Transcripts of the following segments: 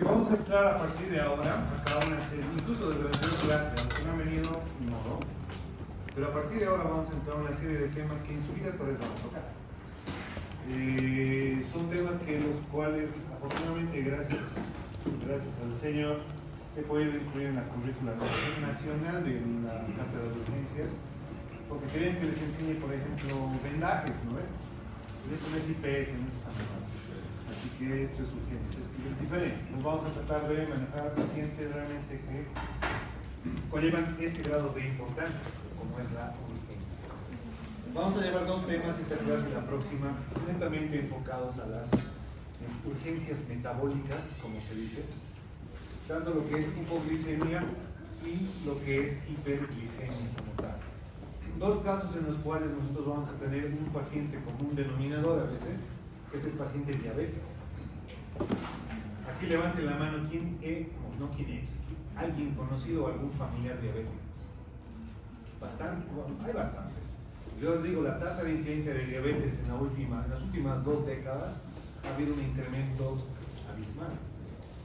Porque vamos a entrar a partir de ahora a cada una serie, incluso desde la anterior clase, a los que no han venido, no. Pero a partir de ahora vamos a entrar a una serie de temas que en su vida tal vez vamos a tocar. Son temas que los cuales, afortunadamente, gracias al Señor, he podido incluir en la currícula nacional de la Cátedra de Urgencias, porque querían que les enseñe, por ejemplo, vendajes, ¿no? Esto no es IPS, no es ambulancias. Así que esto es urgencias, que es diferente. Nos vamos a tratar de manejar pacientes realmente que conllevan ese grado de importancia, como es la urgencia. Vamos a llevar dos temas esta clase y la próxima, netamente enfocados a las urgencias metabólicas, como se dice, tanto lo que es hipoglicemia y lo que es hiperglicemia como tal. Dos casos en los cuales nosotros vamos a tener un paciente común denominador a veces, que es el paciente diabético. Aquí levante la mano quién es, no quién es, alguien conocido o algún familiar diabético. Bastante, bueno, hay bastantes. Yo les digo, la tasa de incidencia de diabetes en las últimas 2 décadas ha habido un incremento abismal.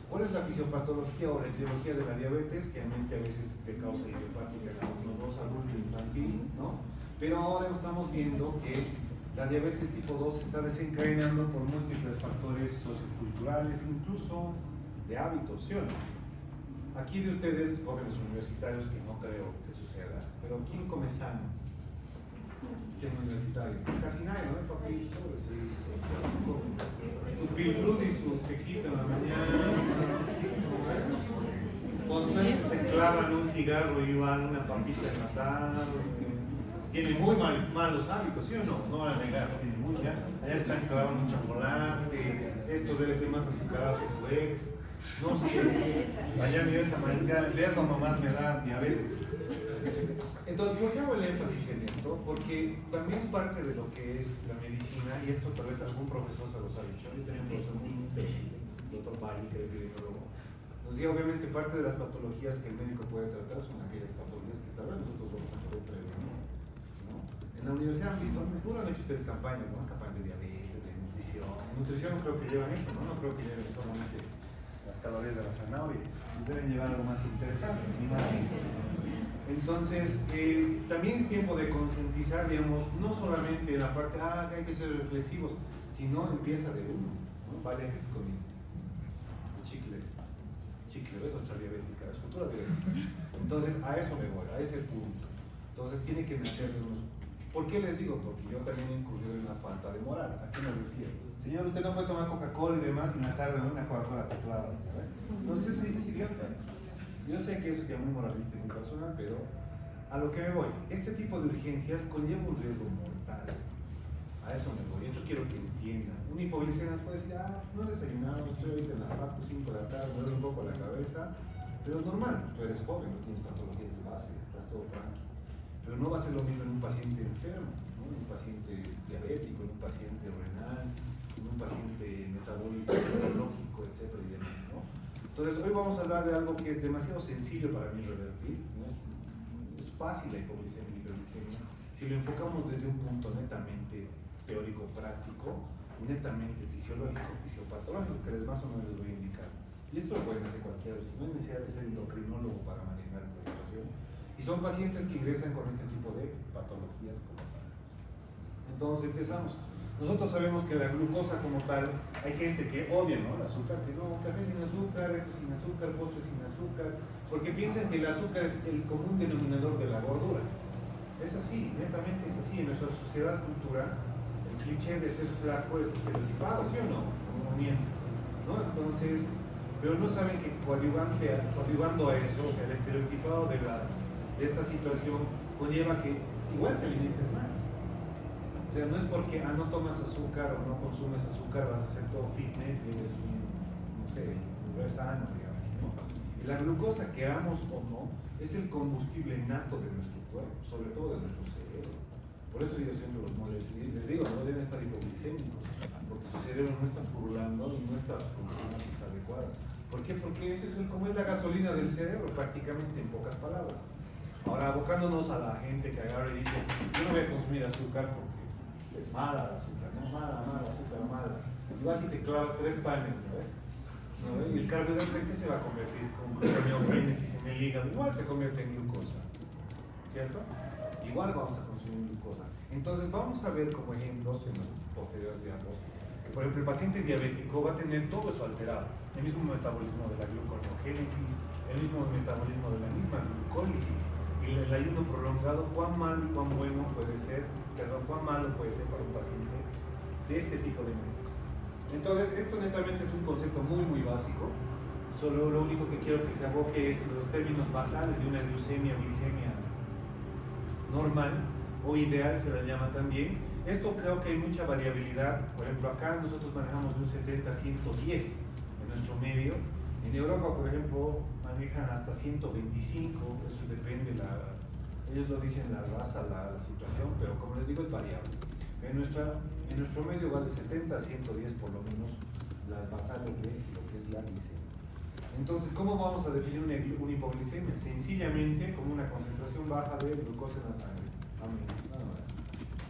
¿Cuál es la fisiopatología o la etiología de la diabetes? Que realmente a veces de causa idiopática en algunos adulto infantil, ¿no? Pero ahora estamos viendo que la diabetes tipo 2 se está desencadenando por múltiples factores socioculturales, incluso de hábitos, ¿sí o no? Aquí de ustedes, jóvenes universitarios, que no creo que suceda, pero ¿quién come sano? Siendo universitario. Casi nadie, ¿no? Papito, su piltrud y su tequito en la mañana. Con suerte se clavan un cigarro y van una papita en la tarde. Tienen muy malos hábitos, ¿sí o no? No van a negar, tienen mucha. Allá están clavando un chocolate. Esto debe ser más azucarado que tu ex. No sé. Allá mira esa manita, el dedo nomás me da diabetes. Entonces, ¿por qué hago el énfasis en esto? Porque también parte de lo que es la medicina, y esto tal vez algún profesor se los ha dicho, yo tenía un profesor muy inteligente, el doctor Bali, que era epidemiólogo, nos dice obviamente parte de las patologías que el médico puede tratar son aquellas patologías que tal vez nosotros vamos a poder prevenir, ¿no? En la universidad han visto, seguro han hecho ustedes campañas, ¿no? Campañas de diabetes, de nutrición. En nutrición no creo que llevan eso, ¿no? No creo que lleven solamente las calorías de la zanahoria, deben llevar algo más interesante, ni más. Entonces, también es tiempo de concientizar, digamos, no solamente en la parte, que hay que ser reflexivos, sino empieza de uno, ¿no? Vale, que conmigo. El chicle, ¿ves? Otra diabética, es futura diabética. Entonces, a eso me voy, a ese punto. Entonces, tiene que nacer de unos. ¿Por qué les digo? Porque yo también he incurrido en la falta de moral. ¿A qué me refiero? Señor, usted no puede tomar Coca-Cola y demás, y en la tarde una Coca-Cola teclada. Entonces, es idiota. Yo sé que eso es ya muy moralista y muy personal, pero a lo que me voy, este tipo de urgencias conlleva un riesgo mortal. A eso me voy, eso quiero que entiendan. Un hipoglicemia puede decir, no he desayunado, estoy ahorita en la facu 5 de la tarde, me duele un poco la cabeza, pero es normal, tú eres joven, no tienes patologías de base, estás todo tranquilo. Pero no va a ser lo mismo en un paciente enfermo, ¿no? En un paciente diabético, en un paciente renal, en un paciente metabólico, neurológico, etcétera y demás, ¿no? Entonces, hoy vamos a hablar de algo que es demasiado sencillo para mí revertir, ¿no? Es fácil la hipoglicemia y hiperglicemia si lo enfocamos desde un punto netamente teórico-práctico, netamente fisiológico, fisiopatológico, que más o menos les voy a indicar. Y esto lo pueden hacer cualquiera, no hay necesidad de ser endocrinólogo para manejar esta situación. Y son pacientes que ingresan con este tipo de patologías como tal. Entonces, empezamos. Nosotros sabemos que la glucosa como tal, hay gente que odia, ¿no? El azúcar, que no, café sin azúcar, esto sin azúcar, postre sin azúcar, porque piensan que el azúcar es el común denominador de la gordura. Es así, netamente es así. En nuestra sociedad cultural, el cliché de ser flaco es estereotipado, ¿sí o no? Como miente, ¿no? Entonces, pero no saben que coadyuvando a eso, o sea, el estereotipado de esta situación conlleva que igual te alimentes mal. O sea, no es porque no tomas azúcar o no consumes azúcar vas a hacer todo fitness y eres un, no sé, un sano, digamos, ¿no? Y la glucosa, queramos o no, es el combustible nato de nuestro cuerpo, sobre todo de nuestro cerebro. Por eso yo siempre los molesto y les digo, no deben estar hipoglicémicos, porque su cerebro no está purulando y no está funcionando adecuada. ¿Por qué? Porque ese es como es la gasolina del cerebro, prácticamente en pocas palabras. Ahora, abocándonos a la gente que agarra y dice, yo no voy a consumir azúcar porque es mala el azúcar, no, mala, azúcar, mala. Y vas y te clavas 3 panes, ¿no? ¿no? Y el carbohidrato, ¿en qué se va a convertir? Con gluconeogénesis en el hígado, igual se convierte en glucosa, ¿cierto? Igual vamos a consumir glucosa. Entonces vamos a ver como ejemplos en los posteriores diálogos que, por ejemplo, el paciente diabético va a tener todo eso alterado, el mismo metabolismo de la gluconeogénesis, el mismo metabolismo de la misma glucólisis, y el ayuno prolongado, cuán malo y cuán bueno puede ser, cuán malo puede ser para un paciente de este tipo de métodos. Entonces, esto netamente es un concepto muy básico. Solo lo único que quiero que se aboque es los términos basales de una glucemia, glicemia normal o ideal, se la llama también. Esto creo que hay mucha variabilidad. Por ejemplo, acá nosotros manejamos de un 70 a 110 en nuestro medio. En Europa, por ejemplo, manejan hasta 125, eso depende, ellos lo dicen la raza, la situación, pero como les digo, es variable. En nuestro medio va de 70 a 110 por lo menos las basales de lo que es la glicemia. Entonces, ¿cómo vamos a definir una hipoglicemia? Sencillamente como una concentración baja de glucosa en la sangre. Amén. Nada más.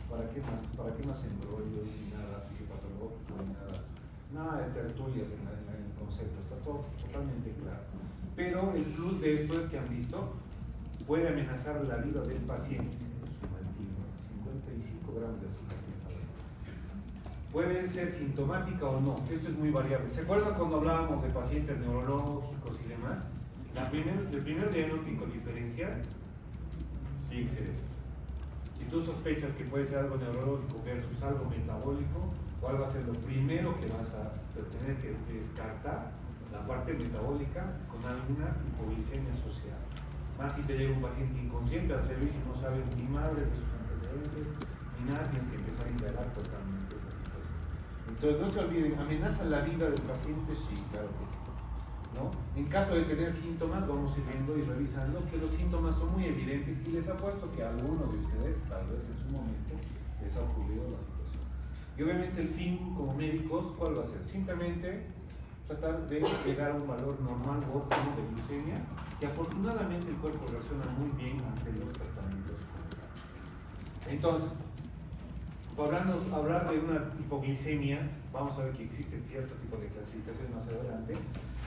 ¿Para qué más embrollos ni nada fisiopatológico ni nada de tertulias en el concepto? Está todo totalmente claro. Pero el plus de esto es que han visto, puede amenazar la vida del paciente. 55 gramos de azúcar. Puede ser sintomática o no, esto es muy variable. ¿Se acuerdan cuando hablábamos de pacientes neurológicos y demás? El primer diagnóstico diferencial tiene que ser esto. Si tú sospechas que puede ser algo neurológico versus algo metabólico, ¿cuál va a ser lo primero que vas a tener que descartar? La parte metabólica con alguna hipoglicemia asociada. Más si te llega un paciente inconsciente al servicio y no sabes ni madres de sus antecedentes, ni nada, tienes que empezar a indagar totalmente esa situación. Entonces no se olviden, ¿amenaza la vida del paciente? Sí, claro que sí, ¿no? En caso de tener síntomas, vamos a ir viendo y revisando que los síntomas son muy evidentes y les apuesto que a alguno de ustedes, tal vez en su momento, les ha ocurrido la situación. Y obviamente el fin como médicos, ¿cuál va a ser? Simplemente tratar de llegar a un valor normal o óptimo de glucemia, y afortunadamente el cuerpo reacciona muy bien ante los tratamientos. Entonces, hablar de una hipoglicemia, vamos a ver que existe cierto tipo de clasificación más adelante,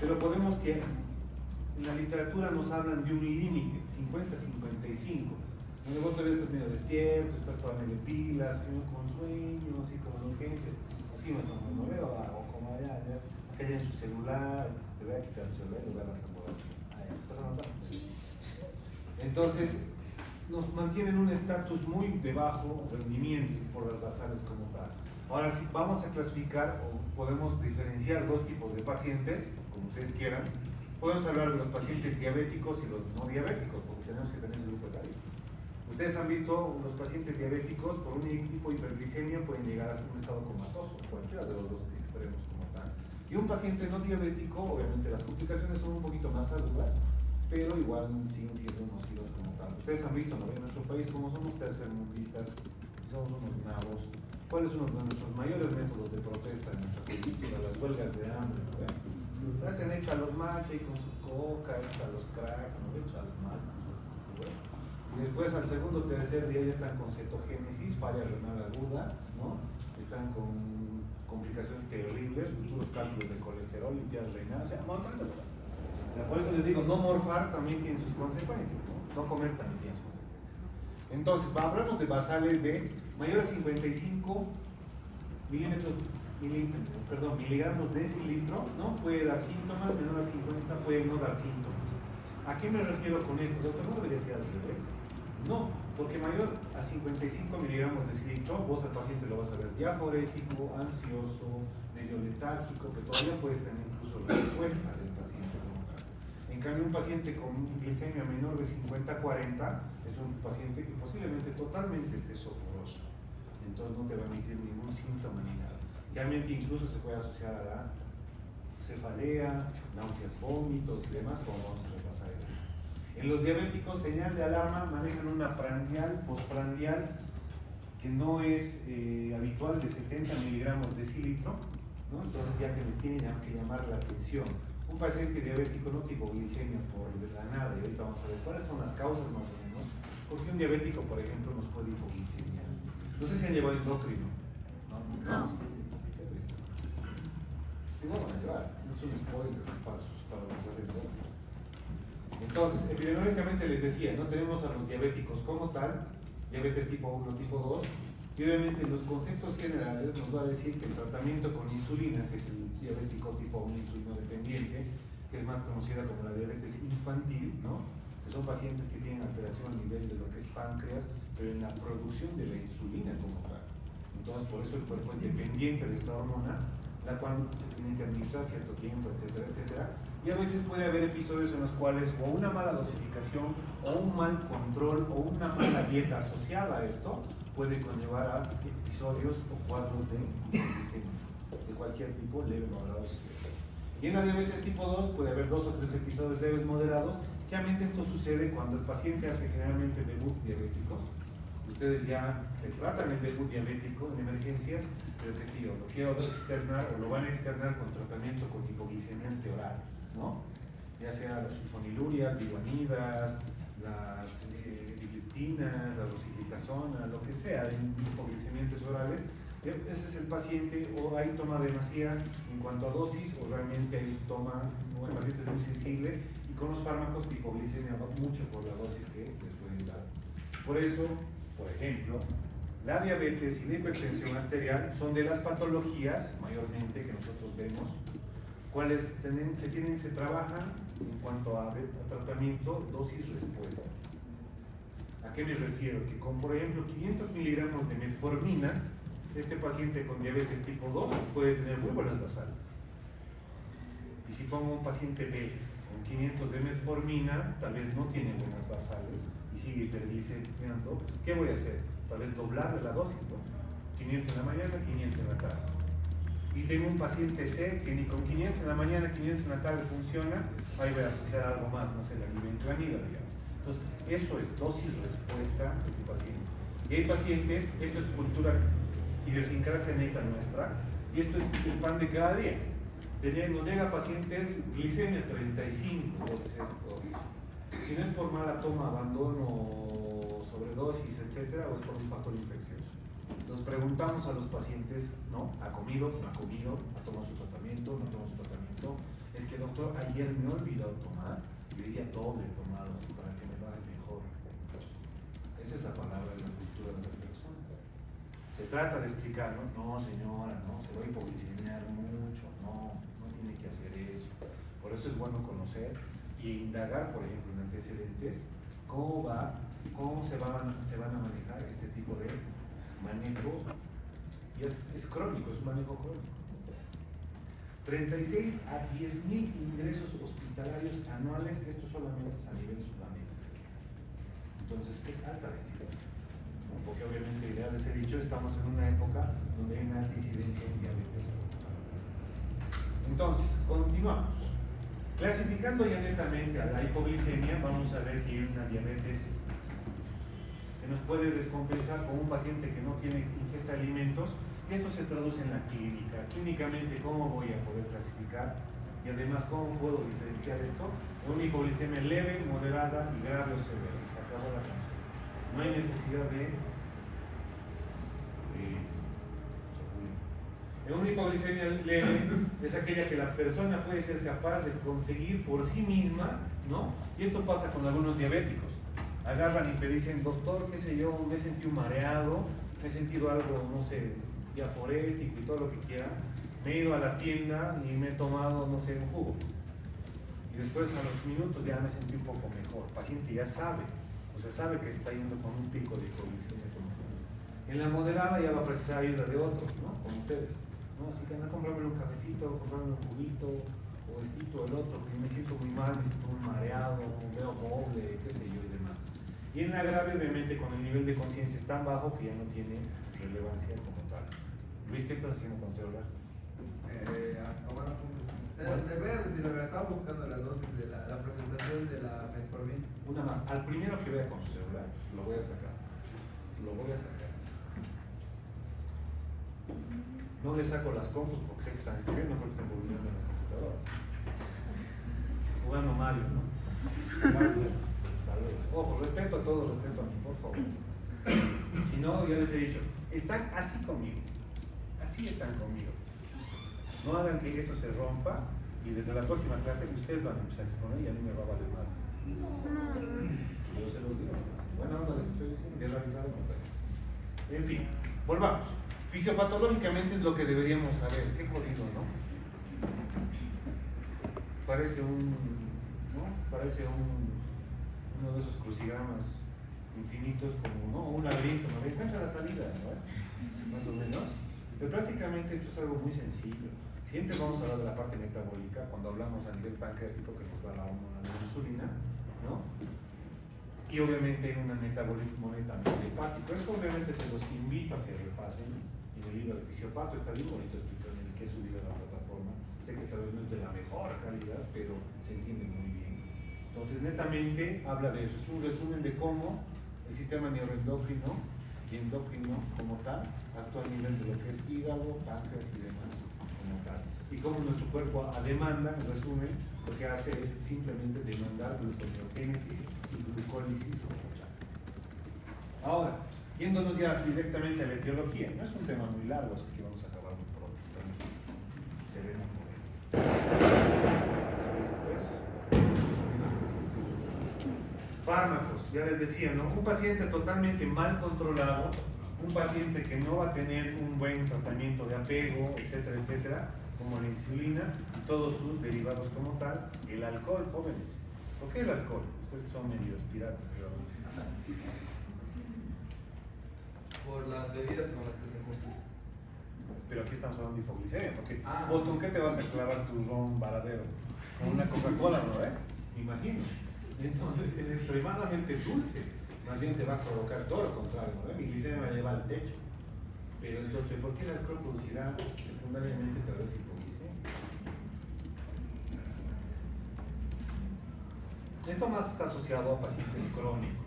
pero podemos que en la literatura nos hablan de un límite, 50-55. Donde vos todavía estás medio despierto, estás toda medio pila, sino con sueños, así como urgencias, así más o menos, ¿no veo? O como allá en su celular, te voy a quitar el celular y lo vas a mover. ¿Estás anotando? Sí. Entonces, nos mantienen un estatus muy de bajo rendimiento por las basales como tal. Ahora, si vamos a clasificar o podemos diferenciar dos tipos de pacientes, como ustedes quieran, podemos hablar de los pacientes diabéticos y los no diabéticos, porque tenemos que tener ese grupo de tarea. Ustedes han visto los pacientes diabéticos por un tipo de hiperglicemia pueden llegar a un estado comatoso, cualquiera de los dos extremos como tal. Y un paciente no diabético, obviamente las complicaciones son un poquito más agudas, pero igual siguen siendo nocivas como tal. Ustedes han visto, ¿no? En nuestro país, como somos tercermundistas, somos unos nabos, ¿cuál es uno de nuestros mayores métodos de protesta en nuestra cultura? Las huelgas de hambre, ¿no? Hacen hecha los machos y con su coca, hecha los cracks, ¿no? Hecha los mal. Y después al segundo o tercer día ya están con cetogénesis, falla renal aguda, ¿no? Están con complicaciones terribles, futuros cálculos de colesterol, limpias renales, o sea, un montón de cosas. O sea, por eso les digo, no morfar también tiene sus consecuencias, no comer también tiene sus consecuencias. Entonces, hablamos de basales de mayor a 55 miligramos decilitro, ¿no? Puede dar síntomas, menor a 50 puede no dar síntomas. ¿A qué me refiero con esto? Doctor, ¿no debería ser al revés? No, porque mayor a 55 miligramos de decilitro, vos al paciente lo vas a ver diaforético, ansioso, medio letárgico, que todavía puedes tener incluso la respuesta del paciente como tal. En cambio, un paciente con glicemia menor de 50-40 es un paciente que posiblemente totalmente esté soporoso. Entonces no te va a emitir ningún síntoma ni nada. Realmente incluso se puede asociar a la cefalea, náuseas, vómitos y demás, como vamos a repasar y demás. En los diabéticos, señal de alarma, manejan una prandial, postprandial, que no es habitual, de 70 miligramos de decilitro, ¿no? Entonces ya que les tiene que llamar la atención. Un paciente diabético no tipo glicemia por la nada, y ahorita vamos a ver cuáles son las causas más o menos, porque un diabético, por ejemplo, nos puede hipoglicemiar. No sé si han llevado endocrino. ¿No? Igual van a llevar, no es un spoiler para nuestras entonces. Entonces, epidemiológicamente les decía, no tenemos a los diabéticos como tal, diabetes tipo 1, tipo 2, y obviamente los conceptos generales nos va a decir que el tratamiento con insulina, que es el diabético tipo 1 insulino dependiente, que es más conocida como la diabetes infantil, ¿no? Que son pacientes que tienen alteración a nivel de lo que es páncreas, pero en la producción de la insulina como tal. Entonces, por eso el cuerpo es dependiente de esta hormona, la cual se tiene que administrar cierto tiempo, etcétera, etcétera. Y a veces puede haber episodios en los cuales o una mala dosificación, o un mal control, o una mala dieta asociada a esto, puede conllevar a episodios o cuadros de hipoglicemia, de cualquier tipo, leve, moderado, severo. Y en la diabetes tipo 2 puede haber 2 o 3 episodios leves, moderados. Generalmente esto sucede cuando el paciente hace generalmente debut diabéticos. Ustedes ya le tratan el debut diabético en emergencias, pero que sí, o lo quiero externar o lo van a externar con tratamiento con hipoglicemia oral, ¿no? Ya sea las sulfonilurias, biguanidas, las bilirrubina, la rosiglitazona, lo que sea, hipoglicemiantes orales. Ese es el paciente, o ahí toma demasía en cuanto a dosis, o realmente ahí toma, o el paciente es muy sensible, y con los fármacos de hipoglicemia va mucho por la dosis que les pueden dar. Por eso, por ejemplo, la diabetes y la hipertensión arterial son de las patologías, mayormente, que nosotros vemos, cuales se trabajan en cuanto a tratamiento, dosis, respuesta. ¿A qué me refiero? Que con, por ejemplo, 500 miligramos de metformina, este paciente con diabetes tipo 2 puede tener muy buenas basales. Y si pongo un paciente B con 500 de metformina, tal vez no tiene buenas basales y sigue hiperglicemiando, ¿qué voy a hacer? Tal vez doblar la dosis, ¿no? 500 en la mañana, 500 en la tarde. Y tengo un paciente C que ni con 500 en la mañana, 500 en la tarde funciona, ahí voy a asociar algo más, no sé, la glibenclamida, digamos. Entonces, eso es dosis-respuesta de tu paciente. Y hay pacientes, esto es cultura, idiosincrasia neta nuestra, y esto es el pan de cada día. Nos llega pacientes glicemia 35, si no es por mala toma, abandono, sobredosis, etcétera, o es por un factor infeccioso. Nos preguntamos a los pacientes, ¿no? ¿Ha comido? ¿No ha comido? ¿Ha tomado su tratamiento? ¿No ha tomado su tratamiento? Es que, doctor, ayer me he olvidado tomar, y hoy día doble he tomado, así para que me vaya mejor. Esa es la palabra de la cultura de las personas. Se trata de explicar, ¿no? No, señora, no, se va a hipoglicemiar mucho, no tiene que hacer eso. Por eso es bueno conocer y indagar, por ejemplo, en antecedentes, cómo se van a manejar este tipo de manejo, y es crónico, es un manejo crónico. 36 a 10.000 ingresos hospitalarios anuales, esto solamente es a nivel Sudamérica. Entonces, es alta densidad. Porque obviamente, ya les he dicho, estamos en una época donde hay una alta incidencia en diabetes. Entonces, continuamos. Clasificando ya netamente a la hipoglicemia, vamos a ver que hay una diabetes que nos puede descompensar con un paciente que no tiene ingesta de alimentos, y esto se traduce en la clínica. Clínicamente, ¿cómo voy a poder clasificar? Y además, ¿cómo puedo diferenciar esto? Una hipoglicemia leve, moderada y grave o severa. Y se acabó la canción. No hay necesidad de una hipoglicemia leve es aquella que la persona puede ser capaz de conseguir por sí misma, ¿no? Y esto pasa con algunos diabéticos. Agarran y te dicen, doctor, qué sé yo, me he sentido mareado, me he sentido algo, no sé, diaforético y todo lo que quiera. Me he ido a la tienda y me he tomado, no sé, un jugo. Y después a los minutos ya me sentí un poco mejor. El paciente ya sabe, o sea, sabe que está yendo con un pico de hipoglicemia. En la moderada ya va a precisar ayuda de otros, ¿no? Como ustedes. ¿No? Así que anda a comprarme un cafecito, comprarme un juguito, o estito el otro, que me siento muy mal, me siento muy mareado, veo doble, qué sé yo y demás. Y en la grave, obviamente, con el nivel de conciencia es tan bajo que ya no tiene relevancia como tal. Luis, ¿qué estás haciendo con celular? Te voy a decir, la verdad, estaba buscando las dosis de la presentación de la metformina. Una más. Al primero que vea con su celular, lo voy a sacar. Lo voy a sacar. No le saco las compus porque sé que están escribiendo, porque están volviendo en las computadoras. Jugando Mario, ¿no? Tal vez. Ojo, respeto a todos, respeto a mí, por favor. Si no, ya les he dicho, están así conmigo. Así están conmigo. No hagan que eso se rompa y desde la próxima clase ustedes van a empezar a exponer y a mí me va a valer mal. Yo se los digo. Bueno, no les estoy diciendo, ya revisaron. En fin, volvamos. Fisiopatológicamente es lo que deberíamos saber. Qué jodido, ¿no? Parece uno de esos crucigramas infinitos como, ¿no? Un laberinto, ¿no? Encuentra la salida, ¿no? Más o menos. Pero prácticamente esto es algo muy sencillo. Siempre vamos a hablar de la parte metabólica cuando hablamos a nivel pancreático, que nos da la hormona de la insulina, ¿no? Y obviamente un metabolismo netamente hepático. Esto obviamente se los invito a que repasen en el libro de Fisiopato. Está bien bonito explicado en el que he subido a la plataforma. Sé que tal vez no es de la mejor calidad, pero se entiende muy bien. Entonces, netamente habla de eso. Es un resumen de cómo el sistema neuroendocrino y endocrino como tal actúa a nivel de lo que es hígado, páncreas y demás como tal. Y cómo nuestro cuerpo a demanda, en resumen, lo que hace es simplemente demandar gluconeogénesis y glucólisis como tal. Ahora, yéndonos ya directamente a la etiología, no es un tema muy largo, así que vamos a acabar muy pronto. Seremos por ahí. Fármacos, ya les decía, ¿no? Un paciente totalmente mal controlado, un paciente que no va a tener un buen tratamiento de apego, etcétera, etcétera, como la insulina y todos sus derivados como tal, el alcohol, jóvenes. ¿Por qué el alcohol? Ustedes son medios piratas, pero... Por las bebidas con las que se juntan. Pero aquí estamos hablando de hipoglicemia, porque vos con qué te vas a clavar tu ron varadero? Con una Coca-Cola, ¿no? Me imagino. Entonces es extremadamente dulce. Más bien te va a provocar todo lo contrario, ¿no? Mi glicemia me lleva al techo. Pero entonces, ¿por qué el alcohol producirá secundariamente tal vez hipoglicemia? Esto más está asociado a pacientes crónicos,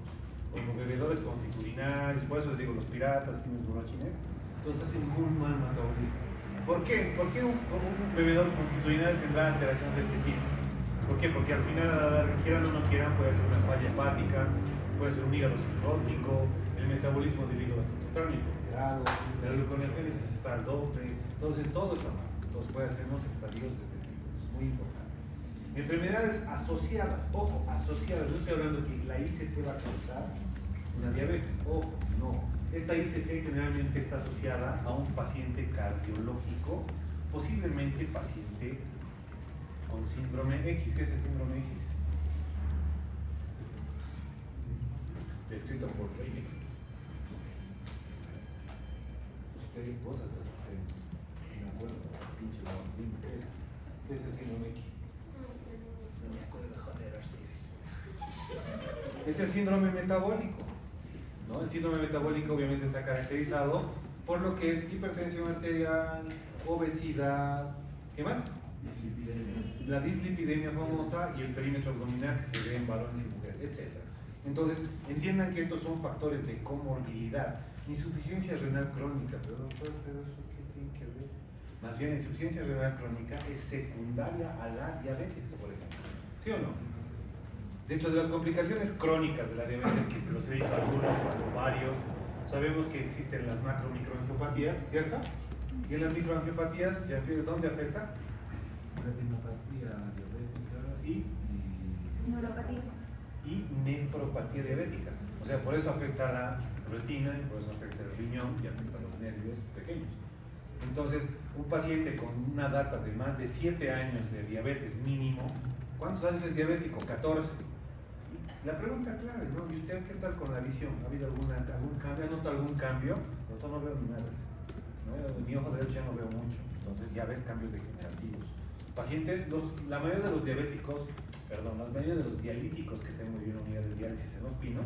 como bebedores constitucionales, por eso les digo los piratas y los borrachines. Entonces es muy mal metabolismo. ¿Por qué? ¿Por qué un bebedor constitucional tendrá alteraciones de este tipo? ¿Por qué? Porque al final, quieran o no quieran, puede ser una falla hepática, puede ser un hígado cirrótico, el metabolismo del hígado está totalmente alterado, la gluconeogénesis está al doble, entonces todo está mal. Entonces puede hacernos estadios de este tipo, es muy importante. Enfermedades asociadas, ojo, asociadas, no estoy hablando que la ICC va a causar una diabetes, ojo, no. Esta ICC generalmente está asociada a un paciente cardiológico, posiblemente paciente con síndrome X. ¿Qué es el síndrome X? Descrito por Rey. Usted, vos, me acuerdo, pinche Martín, ¿qué es el síndrome X? No me acuerdo, joder, es el síndrome metabólico, ¿no? El síndrome metabólico obviamente está caracterizado por lo que es hipertensión arterial, obesidad, ¿qué más? La dislipidemia famosa y el perímetro abdominal que se ve en varones y mujeres, etc. Entonces, entiendan que estos son factores de comorbilidad. Insuficiencia renal crónica, pero doctor, ¿eso qué tiene que ver? Más bien, insuficiencia renal crónica es secundaria a la diabetes, por ejemplo. ¿Sí o no? Dentro de las complicaciones crónicas de la diabetes, que se los he dicho a algunos o varios, sabemos que existen las macro-microangiopatías, ¿cierto? Y en las microangiopatías, ¿dónde afecta? Retinopatía diabética y neuropatía. Y nefropatía diabética. O sea, por eso afecta a la retina, y por eso afecta el riñón y afecta a los nervios pequeños. Entonces, un paciente con una data de más de 7 años de diabetes mínimo, ¿cuántos años es diabético? 14. La pregunta clave, ¿no? ¿Y usted qué tal con la visión? ¿Ha habido algún cambio? ¿Ha notado algún cambio? Nosotros no veo ni nada. ¿No? En mi ojo derecho ya no veo mucho. Entonces ya ves cambios degenerativos. Pacientes, la mayoría de los diabéticos, la mayoría de los dialíticos que tengo yo en unidad de diálisis en Los Pinos,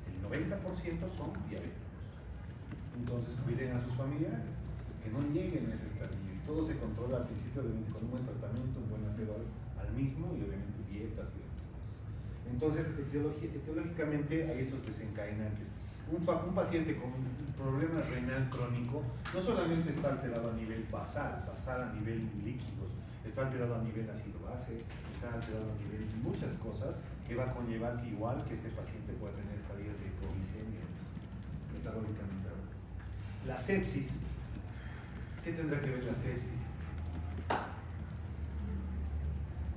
el 90% son diabéticos. Entonces cuiden a sus familiares, que no lleguen a ese estadio. Y todo se controla al principio, obviamente, con un buen tratamiento, un buen apego al mismo y obviamente dietas y demás cosas. Entonces, etiológicamente hay esos desencadenantes. Un paciente con un problema renal crónico no solamente está alterado a nivel basal a nivel líquidos, está alterado a nivel ácido base, está alterado a nivel muchas cosas que va a conllevar que igual que este paciente pueda tener estadios de hipoglicemia metabólicamente. La sepsis, ¿qué tendrá que ver la sepsis?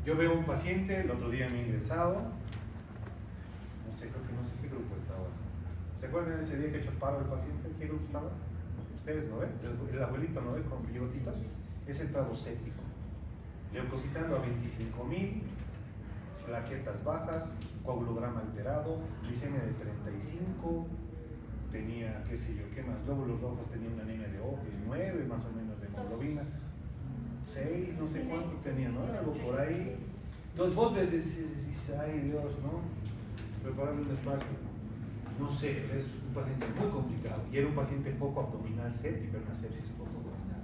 Yo veo un paciente, el otro día me he ingresado, no sé qué grupo estaba. ¿Se acuerdan ese día que echó paro el paciente? ¿Qué grupo estaba? Ustedes no ven, el abuelito no ve con bigotitos. Es entrado séptico, leucocitando a 25.000, plaquetas bajas, coagulograma alterado, glicemia de 35, tenía, qué sé yo, qué más, glóbulos rojos, tenía una anemia de 9 más o menos de hemoglobina, 6, no sé cuánto tenía, ¿no? Algo por ahí. Entonces vos ves, dices, ay Dios, ¿no? Prepararle un espacio. No sé, es un paciente muy complicado y era un paciente foco abdominal séptico, era una sepsis foco abdominal.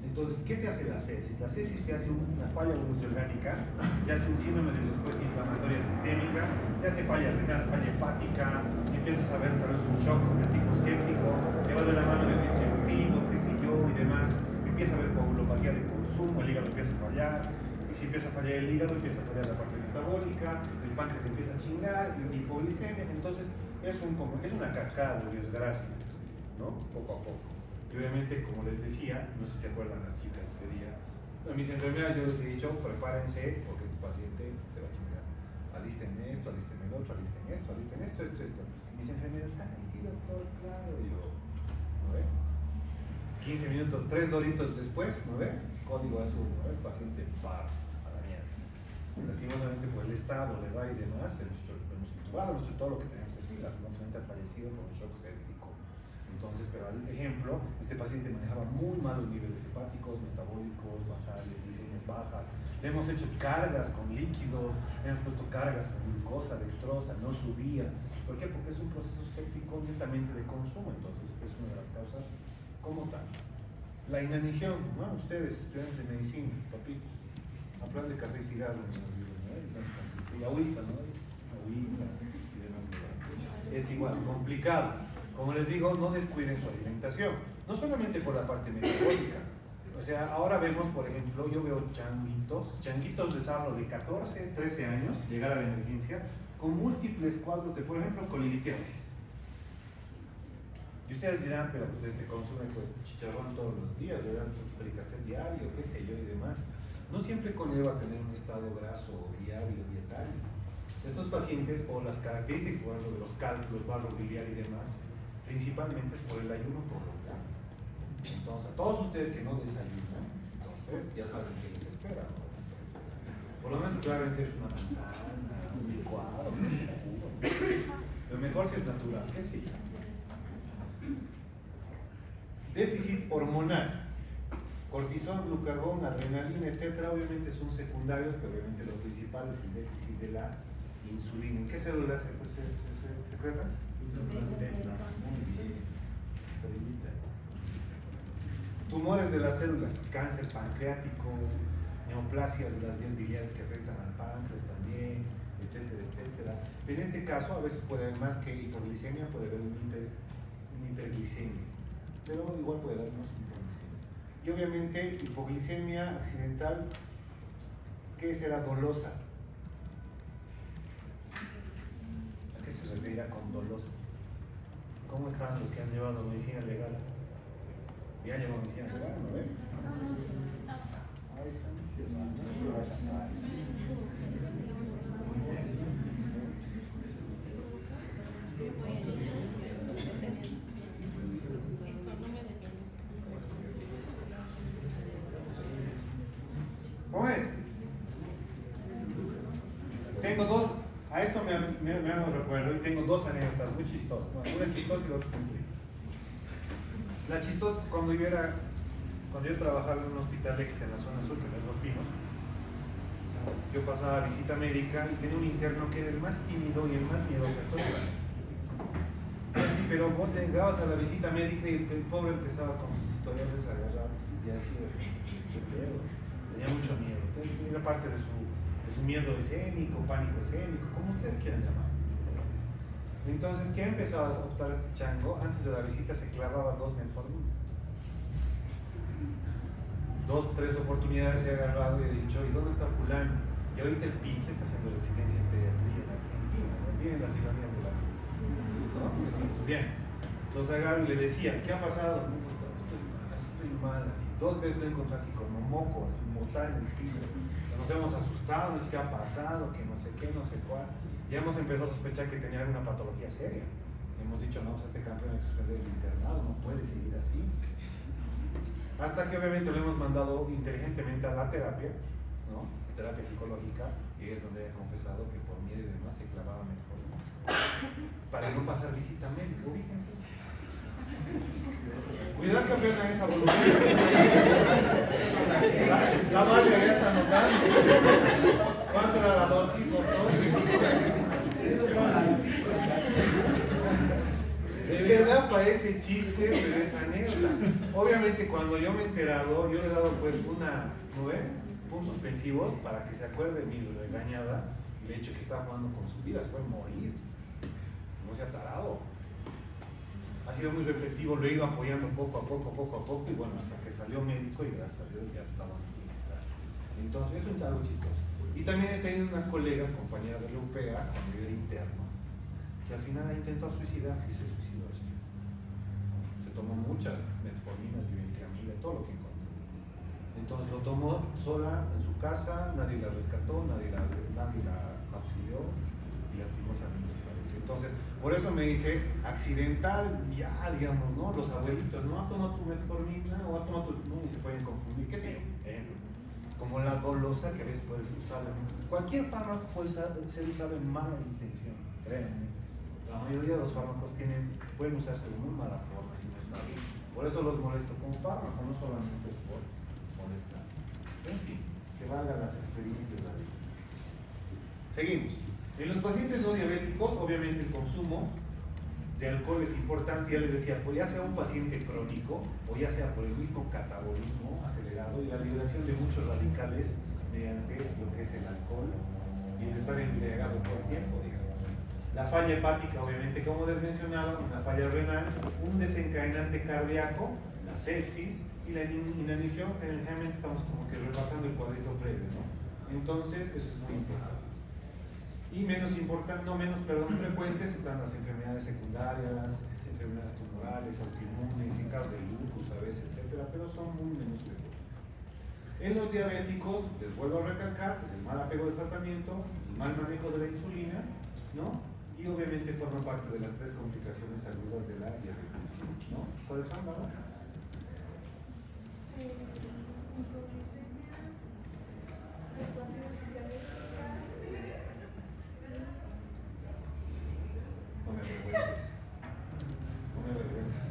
Entonces, ¿qué te hace la sepsis? La sepsis te hace una falla multiorgánica, te hace un síndrome de respuesta inflamatoria sistémica, te hace falla renal, falla hepática, empiezas a ver tal vez un shock de tipo séptico, te va de la mano del distributivo, qué sé yo y demás, empieza a haber coagulopatía de consumo, el hígado empieza a fallar, y si empieza a fallar el hígado, empieza a fallar la parte metabólica, el páncreas empieza a chingar, y hipoglicemia, entonces es una cascada de desgracia, ¿no? Poco a poco. Y obviamente, como les decía, no sé si se acuerdan las chicas ese día, a mis enfermeras yo les he dicho, prepárense porque este paciente se va a chingar. Alisten esto, alisten el otro, alisten esto, esto. Y mis enfermeras, ay, sí, doctor, claro. Y yo, ¿no ve? 15 minutos, 3 doritos después, ¿no ve? Código azul, ¿no ve? Paciente par a la mierda. Lastimosamente por el estado, la edad y demás, hemos intubado, hemos hecho todo lo que teníamos que hacer, lastimosamente ha fallecido por un shock séptico. Entonces, pero al ejemplo, este paciente manejaba muy malos niveles hepáticos, metabólicos, basales, glicemias bajas. Le hemos hecho cargas con líquidos, le hemos puesto cargas con glucosa, dextrosa, no subía. ¿Por qué? Porque es un proceso séptico netamente de consumo, entonces es una de las causas como tal. La inanición, ¿no? Ustedes, estudiantes de medicina, papitos, a plan de café y cigarro, ¿no? Y agüita, ¿no? Agüita y demás. Es igual, complicado. Como les digo, no descuiden su alimentación, no solamente por la parte metabólica. O sea, ahora vemos, por ejemplo, yo veo changuitos les hablo de 14, 13 años, llegar a la emergencia, con múltiples cuadros de, por ejemplo, colilitiasis. Y ustedes dirán, pero pues consume pues chicharrón todos los días, ¿verdad? Fricassé diario, qué sé yo y demás. No siempre conlleva tener un estado graso diario, dietario. Estos pacientes, por las características, por ejemplo, de los cálculos, barro biliar y demás, principalmente es por el ayuno prolongado. Entonces, a todos ustedes que no desayunan, entonces ya saben qué les espera, ¿no? Por lo menos aclárense una manzana, un licuado, un jugo. Lo mejor si es natural, qué sé yo. Déficit hormonal. Cortisol, glucagón, adrenalina, etcétera, obviamente son secundarios, pero obviamente lo principal es el déficit de la insulina. ¿En qué células se secreta? Tumores de las células, cáncer pancreático, neoplasias de las vías biliares que afectan al páncreas también, etcétera, etcétera. En este caso, a veces puede haber más que hipoglicemia, puede haber una hiperglicemia, pero igual puede haber una hipoglicemia. Y obviamente, hipoglicemia accidental, ¿qué será dolosa? ¿A qué se referirá con dolosa? ¿Cómo están los que han llevado medicina legal? ¿Ya llevado medicina legal? ¿No ves? Ahí están. ¿Cómo es? Tengo dos, a esto me hago recuerdo y tengo dos anécdotas muy chistosas. Bueno, una chistosa y la otra muy triste. La chistosa es cuando yo trabajaba en un hospital X en la zona sur, en Los Pinos. Yo pasaba visita médica y tenía un interno que era el más tímido y el más miedoso de todo. Sí, pero vos llegabas a la visita médica y el pobre empezaba con sus historiales a agarrar y así, qué pedo. Tenía mucho miedo. Entonces era parte de su miedo escénico, pánico escénico, como ustedes quieran llamar. Entonces, ¿qué empezaba a optar este chango? Antes de la visita se clavaba 2 metforminas. 2, 3 oportunidades he agarrado y he dicho, ¿y dónde está fulano? Y ahorita el pinche está haciendo residencia en pediatría en Argentina, ¿no? Vienen las ironías de la vida, ¿no? Es un estudiante. Entonces agarro y le decía, ¿qué ha pasado? No, estoy estoy mal, así. 2 veces lo encontré así como moco, así mortal en el piso. Nos hemos asustado, ¿qué ha pasado? Que no sé qué, no sé cuál. Ya hemos empezado a sospechar que tenía alguna patología seria. Hemos dicho, no, pues este campeón hay que suspender el internado, no puede seguir así. Hasta que obviamente lo hemos mandado inteligentemente a la terapia, ¿no? Terapia psicológica, y es donde ha confesado que por miedo y demás se clavaba metformina para no pasar visita médica. Ubíquense eso. Cuidado que pierdan esa voluntad. La madre ya está notando. ¿Cuánto era la dosis, doctor? De verdad parece chiste, pero es anécdota. Obviamente cuando yo me he enterado, yo le he dado pues puntos suspensivos para que se acuerde mi regañada y el hecho que estaba jugando con su vida, se puede morir. No se ha tarado. Ha sido muy reflectivo, lo he ido apoyando poco a poco, y bueno, hasta que salió médico y gracias a Dios ya estaba en bienestar. Entonces, eso es algo chistoso. Y también he tenido una colega, compañera de la UPA, cuando yo era interno, que al final intentó suicidarse y se suicidó. Se tomó muchas metforminas, vivenclamida, todo lo que encontró. Entonces lo tomó sola en su casa, nadie la rescató, nadie la auxilió y lastimosamente falleció. Entonces, por eso me dice accidental, ya digamos, ¿no? Los abuelitos, ¿no? ¿Has tomado tu metformina o has tomado tu...? No, y se pueden confundir, qué sé yo. Como la dolosa que a veces puedes usar. Cualquier fármaco puede ser usado en mala intención, créanme. La mayoría de los fármacos pueden usarse de muy mala forma si no saben. Por eso los molesto como fármaco, no solamente es por molestar. En fin, que valgan las experiencias de la vida. Seguimos. En los pacientes no diabéticos, obviamente el consumo de alcohol es importante. Ya les decía, pues ya sea un paciente crónico o ya sea por el mismo catabolismo acelerado y la liberación de muchos radicales mediante lo que es el alcohol y el estar embriagado todo el tiempo, digamos. La falla hepática, obviamente, como les mencionaba, una falla renal, un desencadenante cardíaco, la sepsis y la inanición. Generalmente estamos como que repasando el cuadrito previo, ¿no? Entonces, eso es muy importante. Y menos frecuentes están las enfermedades secundarias, las enfermedades tumorales, autoinmunes, en caso de lupus a veces, etcétera, pero son muy menos frecuentes. En los diabéticos, les vuelvo a recalcar, pues el mal apego del tratamiento, el mal manejo de la insulina, ¿no? Y obviamente forman parte de las 3 complicaciones agudas de la diabetes, ¿no? ¿Cuáles son, verdad? No me avergüences. No me avergüences.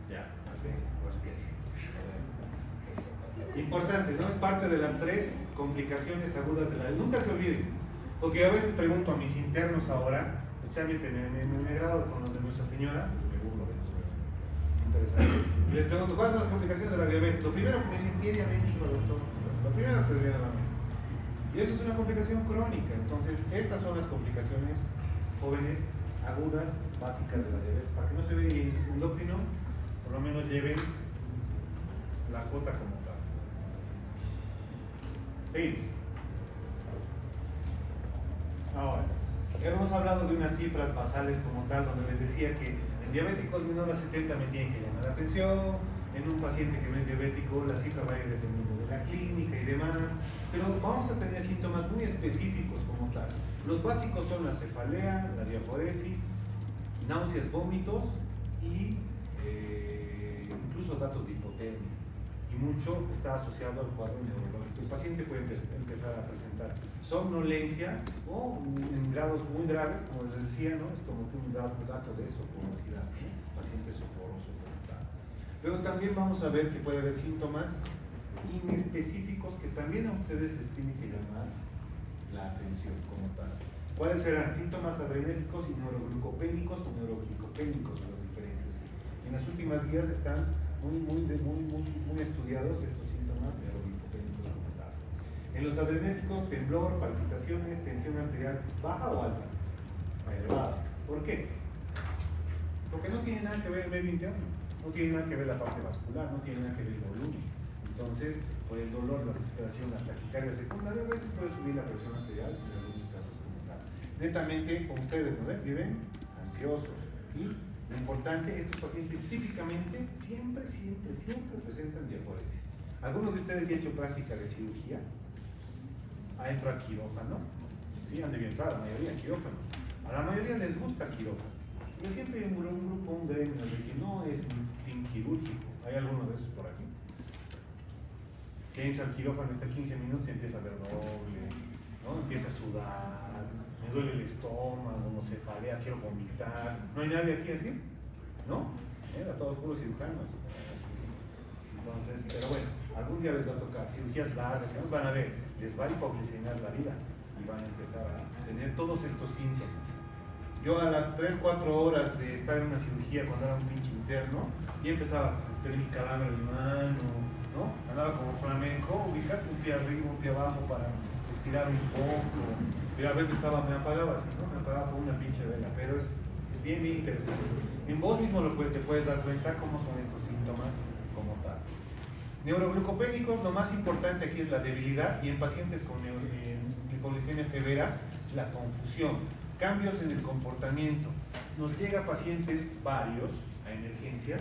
Ya, más bien, más pies. Importante, ¿no? Es parte de las 3 complicaciones agudas de la diabetes. Nunca se olviden, porque a veces pregunto a mis internos ahora, especialmente me grado con los de Nuestra Señora, me burlo de eso, interesante, y les pregunto, ¿cuáles son las complicaciones de la diabetes? Lo primero que me dicen, ¿qué diabético, doctor? Lo primero que se debe a la mente. Y eso es una complicación crónica. Entonces, estas son las complicaciones jóvenes, agudas, básicas de la diabetes. Para que no se vea endocrino, por lo menos lleven la cuota como tal. Seguimos. Ahora, hemos hablado de unas cifras basales como tal, donde les decía que en diabéticos menores a 70 me tienen que llamar la atención. En un paciente que no es diabético, la cifra va a ir dependiendo de la clínica y demás, pero vamos a tener síntomas muy específicos como tal. Los básicos son la cefalea, la diaforesis, náuseas, vómitos y incluso datos de hipotermia. Y mucho está asociado al cuadro neurológico. El paciente puede empezar a presentar somnolencia o en grados muy graves, como les decía, ¿no? Es como que un dato de soporosidad, ¿no? Paciente soporoso. Pero también vamos a ver que puede haber síntomas inespecíficos que también a ustedes les tiene que llamar la atención como tal. ¿Cuáles serán? Síntomas adrenérgicos y neuroglucopénicos o neuroglicopénicos, las diferencias. En las últimas guías están muy estudiados estos síntomas neuroglicopénicos como tal. En los adrenérgicos, temblor, palpitaciones, tensión arterial baja o alta, elevada. ¿Por qué? Porque no tiene nada que ver el medio interno. No tiene nada que ver la parte vascular, no tiene nada que ver el volumen. Entonces, por el dolor, la desesperación, la taquicardia secundaria, a veces puede subir la presión arterial en algunos casos como tal. Netamente, con ustedes, ¿no ven? Viven ansiosos, Y lo importante, estos pacientes típicamente siempre presentan diaforesis. ¿Algunos de ustedes ya han hecho práctica de cirugía? ¿Ha entrado a quirófano? Sí, han debido entrar, la mayoría a quirófano. A la mayoría les gusta quirófano. Pero siempre hay un grupo, un gremio de que no es team quirúrgico. ¿Hay alguno de esos por aquí? Que entra al quirófano, está 15 minutos y empieza a ver doble, ¿no? Empieza a sudar, me duele el estómago, no se falea, quiero vomitar. ¿No hay nadie aquí así? ¿No? Era todos puros cirujanos. Así. Entonces, pero bueno, algún día les va a tocar cirugías largas, ¿no? Van a ver, les va a hipoglicemiar la vida y van a empezar a tener todos estos síntomas. Yo a las 3-4 horas de estar en una cirugía cuando era un pinche interno, y empezaba a tener mi calambre en mano, ¿no? Andaba como flamenco, ubicas un pie arriba, un pie abajo para estirar un poco, pero a veces me apagaba así, ¿no? Me apagaba con una pinche vela, pero es bien interesante. En vos mismo te puedes dar cuenta cómo son estos síntomas como tal. Neuroglucopénicos, lo más importante aquí es la debilidad, y en pacientes con hipoglicemia severa, la confusión, cambios en el comportamiento. Nos llega pacientes varios a emergencias,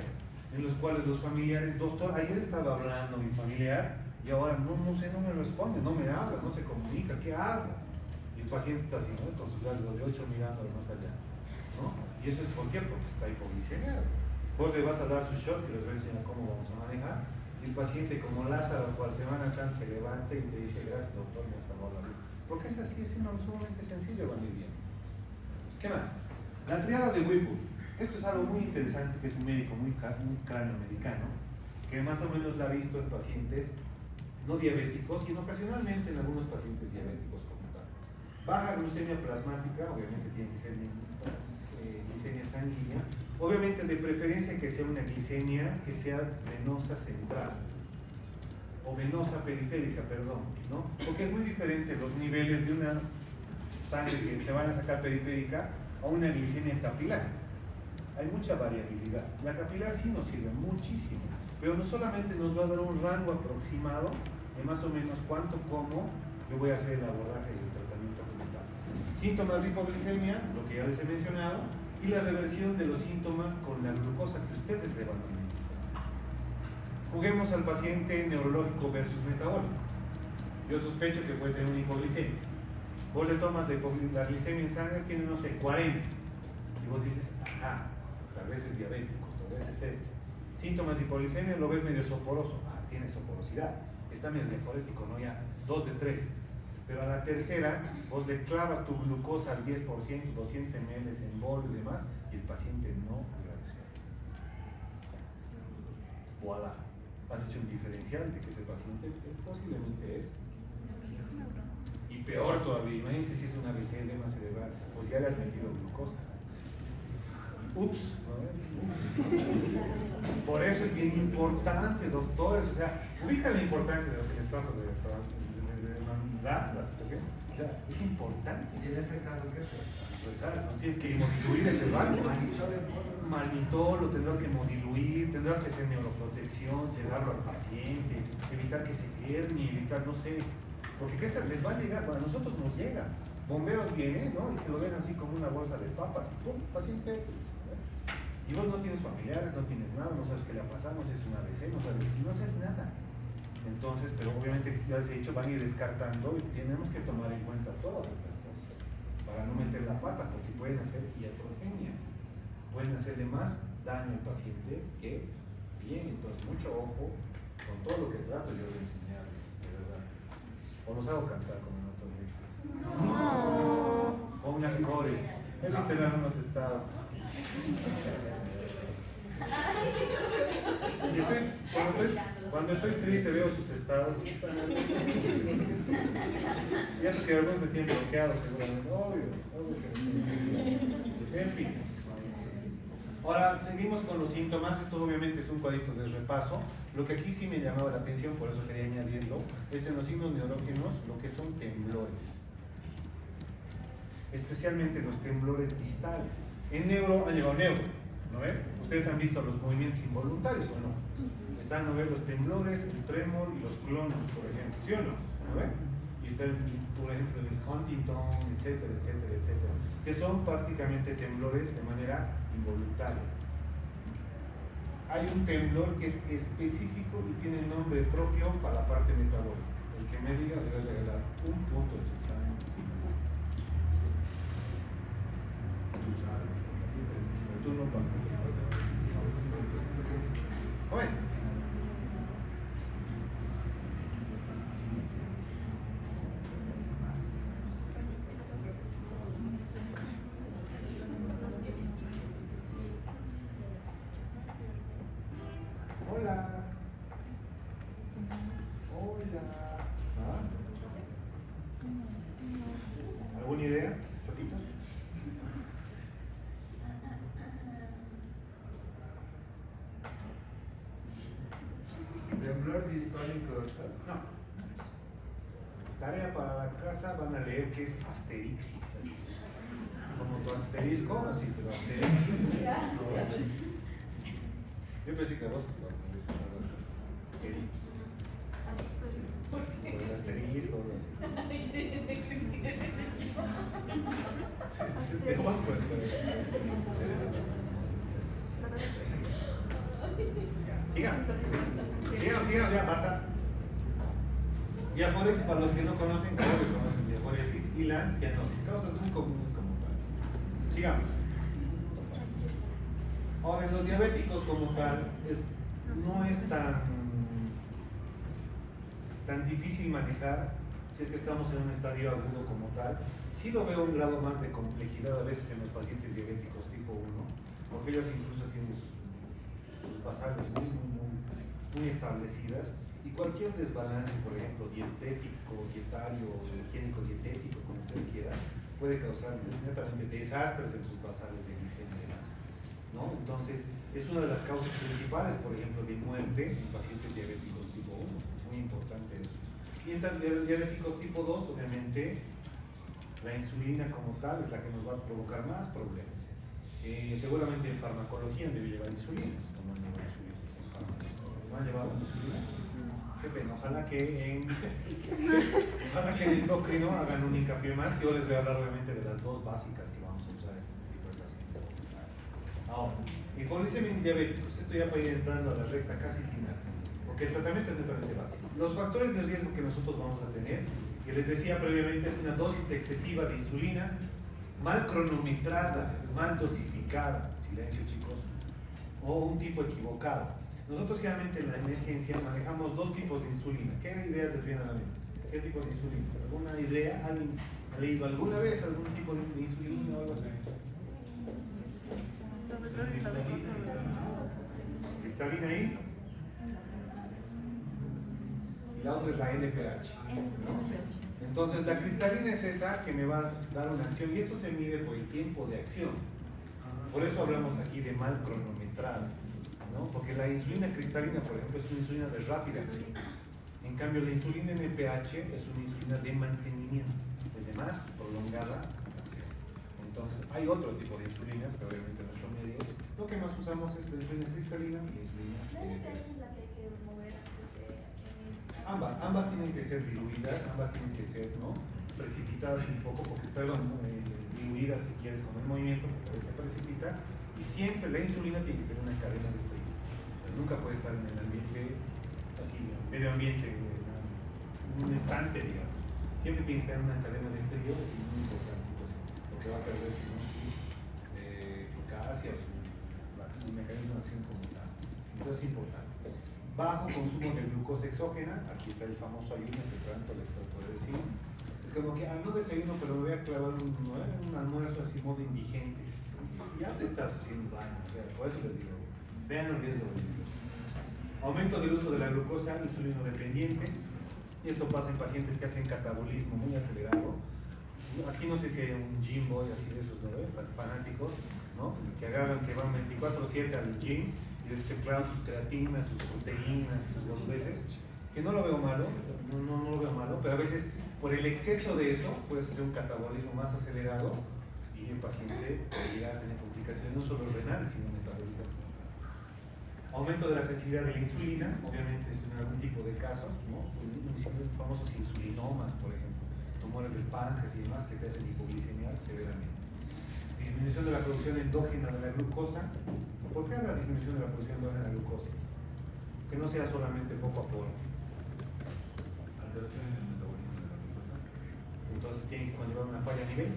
en los cuales los familiares, doctor, ayer estaba hablando mi familiar y ahora no sé, no me responde, no me habla, no se comunica, ¿qué hago? Y el paciente está así, ¿no? Con su rasgo de 8 mirando más allá, ¿no? ¿Y eso es por qué? Porque está hipoglicemiado. Vos le vas a dar su shot, que les voy a enseñar cómo vamos a manejar, y el paciente como Lázaro, cual Semana Santa, se levanta y te dice, gracias doctor, me ha salvado la vida. Porque es así, es sumamente sencillo, van a ir bien. ¿Qué más? La triada de Whipple. Esto es algo muy interesante, que es un médico muy cráneo-americano, que más o menos la ha visto en pacientes no diabéticos y ocasionalmente en algunos pacientes diabéticos como tal. Baja glucemia plasmática, obviamente tiene que ser glicemia sanguínea, obviamente de preferencia que sea una glicemia que sea venosa central, o venosa periférica, perdón, ¿no? Porque es muy diferente los niveles de una sangre que te van a sacar periférica a una glicemia capilar. Hay mucha variabilidad. La capilar sí nos sirve muchísimo, pero no solamente nos va a dar un rango aproximado de más o menos cuánto, cómo yo voy a hacer el abordaje del tratamiento como tal. Síntomas de hipoglicemia, lo que ya les he mencionado, y la reversión de los síntomas con la glucosa que ustedes le van a administrar. Juguemos al paciente neurológico versus metabólico. Yo sospecho que puede tener una hipoglicemia. Vos le tomas la glicemia en sangre, tiene no sé, 40. Y vos dices, ajá, tal vez es diabético, tal vez es esto. Síntomas de hipoglicemia, lo ves medio soporoso. Ah, tiene soporosidad. Está medio diaforético, ¿no? Ya, 2 de 3. Pero a la tercera, vos le clavas tu glucosa al 10%, 200 ml en bol y demás, y el paciente no reacciona. Voilà. Has hecho un diferencial de que ese paciente posiblemente es. Y peor todavía, imagínense si es una edema cerebral, pues ya le has metido glucosa. Ups, por eso es bien importante, doctores, o sea, ubican la importancia de lo que les trato de demandar la situación, o sea, es importante. ¿Y en ese caso qué es? Pues no tienes que diluir ese rango. Mannitol lo tendrás que modiluir, tendrás que hacer neuroprotección, sedarlo al paciente, evitar que se hernie, evitar, no sé, porque ¿qué tal? Les va a llegar, bueno, a nosotros nos llega. Bomberos viene, ¿no? Y te lo dejan así como una bolsa de papas, y ¡pum! Paciente, pues, y vos no tienes familiares, no tienes nada, no sabes qué le ha pasado, no sabes una ABC, no sabes nada. Entonces, pero obviamente ya les he dicho, van a ir descartando y tenemos que tomar en cuenta todas estas cosas para no meter la pata, porque pueden hacer iatrogenias, pueden hacerle más daño al paciente que bien. Entonces, mucho ojo con todo lo que trato yo de enseñarles, de verdad. O los hago cantar como en otros días. No. O unas coreos. Es que tener unos estados. Cuando estoy triste veo sus estados. Y eso que algunos me tienen bloqueado seguramente. Obvio que en fin. Ahora seguimos con los síntomas. Esto obviamente es un cuadrito de repaso. Lo que aquí sí me llamaba la atención, por eso quería añadirlo, es en los signos neurógenos lo que son temblores. Especialmente los temblores distales. En neuro han llevado neuro, ¿no ven? Ustedes han visto los movimientos involuntarios o no. Están, ¿no ven? Los temblores, el trémor y los clonos, por ejemplo, ¿sí o no? ¿No ven? Y está, por ejemplo, el Huntington, etcétera, etcétera, etcétera, que son prácticamente temblores de manera involuntaria. Hay un temblor que es específico y tiene nombre propio para la parte metabólica. El que me diga le voy a regalar un punto de su examen. Tú sabes. Pero tú no participas. ¿Cómo es? Hola. Hola. ¿Ah? ¿Alguna idea, Choquitos? Temblor histórico. No. Tarea para la casa, van a leer que es asterixis. Como tu asterisco, así, pero asterixis. Yo pensé que vos te ibas a leer por el asterisco o algo así. Te vas por Sigan, ya basta. Diaforesis, para los que no conocen, claro que conocen diaforesis y la cianosis, causas muy comunes como tal. Sigamos. Ahora, en los diabéticos como tal, no es tan difícil manejar si es que estamos en un estadio agudo como tal. Sí lo veo un grado más de complejidad a veces en los pacientes diabéticos tipo 1, porque ellos incluso tienen sus basales muy establecidas y cualquier desbalance, por ejemplo, dietético, dietario, higiénico dietético, como ustedes quieran, puede causar inmediatamente desastres en sus basales de glicemia y demás, ¿no? Entonces, es una de las causas principales, por ejemplo, de muerte en pacientes diabéticos tipo 1, es muy importante eso. Y en diabéticos tipo 2, obviamente, la insulina como tal es la que nos va a provocar más problemas. Seguramente en farmacología debe llevar insulina, ¿no han llevado insulina? ¿No han llevado insulina? Qué pena, ojalá que en endocrino hagan un hincapié más. Yo les voy a hablar obviamente de las dos básicas que vamos a usar en este tipo de pacientes. Ahora, en glicemia en diabéticos, esto ya puede ir entrando a la recta casi final, porque el tratamiento es netamente básico. Los factores de riesgo que nosotros vamos a tener, que les decía previamente, es una dosis excesiva de insulina, mal cronometrada, mal dosificada, silencio chicos, o un tipo equivocado. Nosotros generalmente en la emergencia manejamos dos tipos de insulina. ¿Qué ideas les vienen a la mente? ¿Qué tipo de insulina? ¿Alguna idea? ¿Alguien ha leído alguna vez algún tipo de insulina o algo así? ¿Cristalina ahí? Y la otra es la NPH. Entonces la cristalina es esa que me va a dar una acción y esto se mide por el tiempo de acción. Por eso hablamos aquí de mal cronometrada, ¿no? Porque la insulina cristalina, por ejemplo, es una insulina de rápida acción. En cambio, la insulina NPH es una insulina de mantenimiento, es de más prolongada acción. Entonces, hay otro tipo de insulinas, pero obviamente en nuestro medio lo que más usamos es la insulina cristalina y la insulina NPH. Ambas tienen que ser diluidas, ambas tienen que ser, ¿no?, precipitadas un poco, porque, diluidas si quieres con el movimiento, porque se precipita, y siempre la insulina tiene que tener una cadena de frío. Nunca puede estar en el ambiente, así, medio ambiente, en un estante, digamos. Siempre tiene que estar en una cadena de frío, es muy importante situación, porque va a perder su eficacia, su mecanismo de acción como tal. Entonces es importante. Bajo consumo de glucosa exógena, aquí está el famoso ayuno que tanto les trato de decir. Es como que, no desayuno, pero me voy a clavar un almuerzo así, modo indigente. Ya te estás haciendo daño, o sea, por eso les digo, vean el riesgo de glucosa. Aumento del uso de la glucosa insulino dependiente, y esto pasa en pacientes que hacen catabolismo muy acelerado. Aquí no sé si hay un gym boy así de esos, ¿no? Fanáticos, ¿no? Que agarran, que van 24/7 al gym y clavan sus creatinas, sus proteínas, sus 2 veces, que no lo veo malo, no lo veo malo, pero a veces por el exceso de eso puedes hacer un catabolismo más acelerado y el paciente puede llegar a tener complicaciones no solo renales, sino metabólicas. Aumento de la sensibilidad de la insulina, obviamente en algún tipo de casos, ¿no? Los famosos insulinomas, por ejemplo, tumores del páncreas y demás que te hacen hipoglicemiar severamente. disminución de la producción endógena de la glucosa. ¿Por qué habla disminución de la producción endógena de la glucosa? Que no sea solamente poco aporte. Alteración en el metabolismo de la glucosa. Entonces tiene que conllevar una falla a nivel.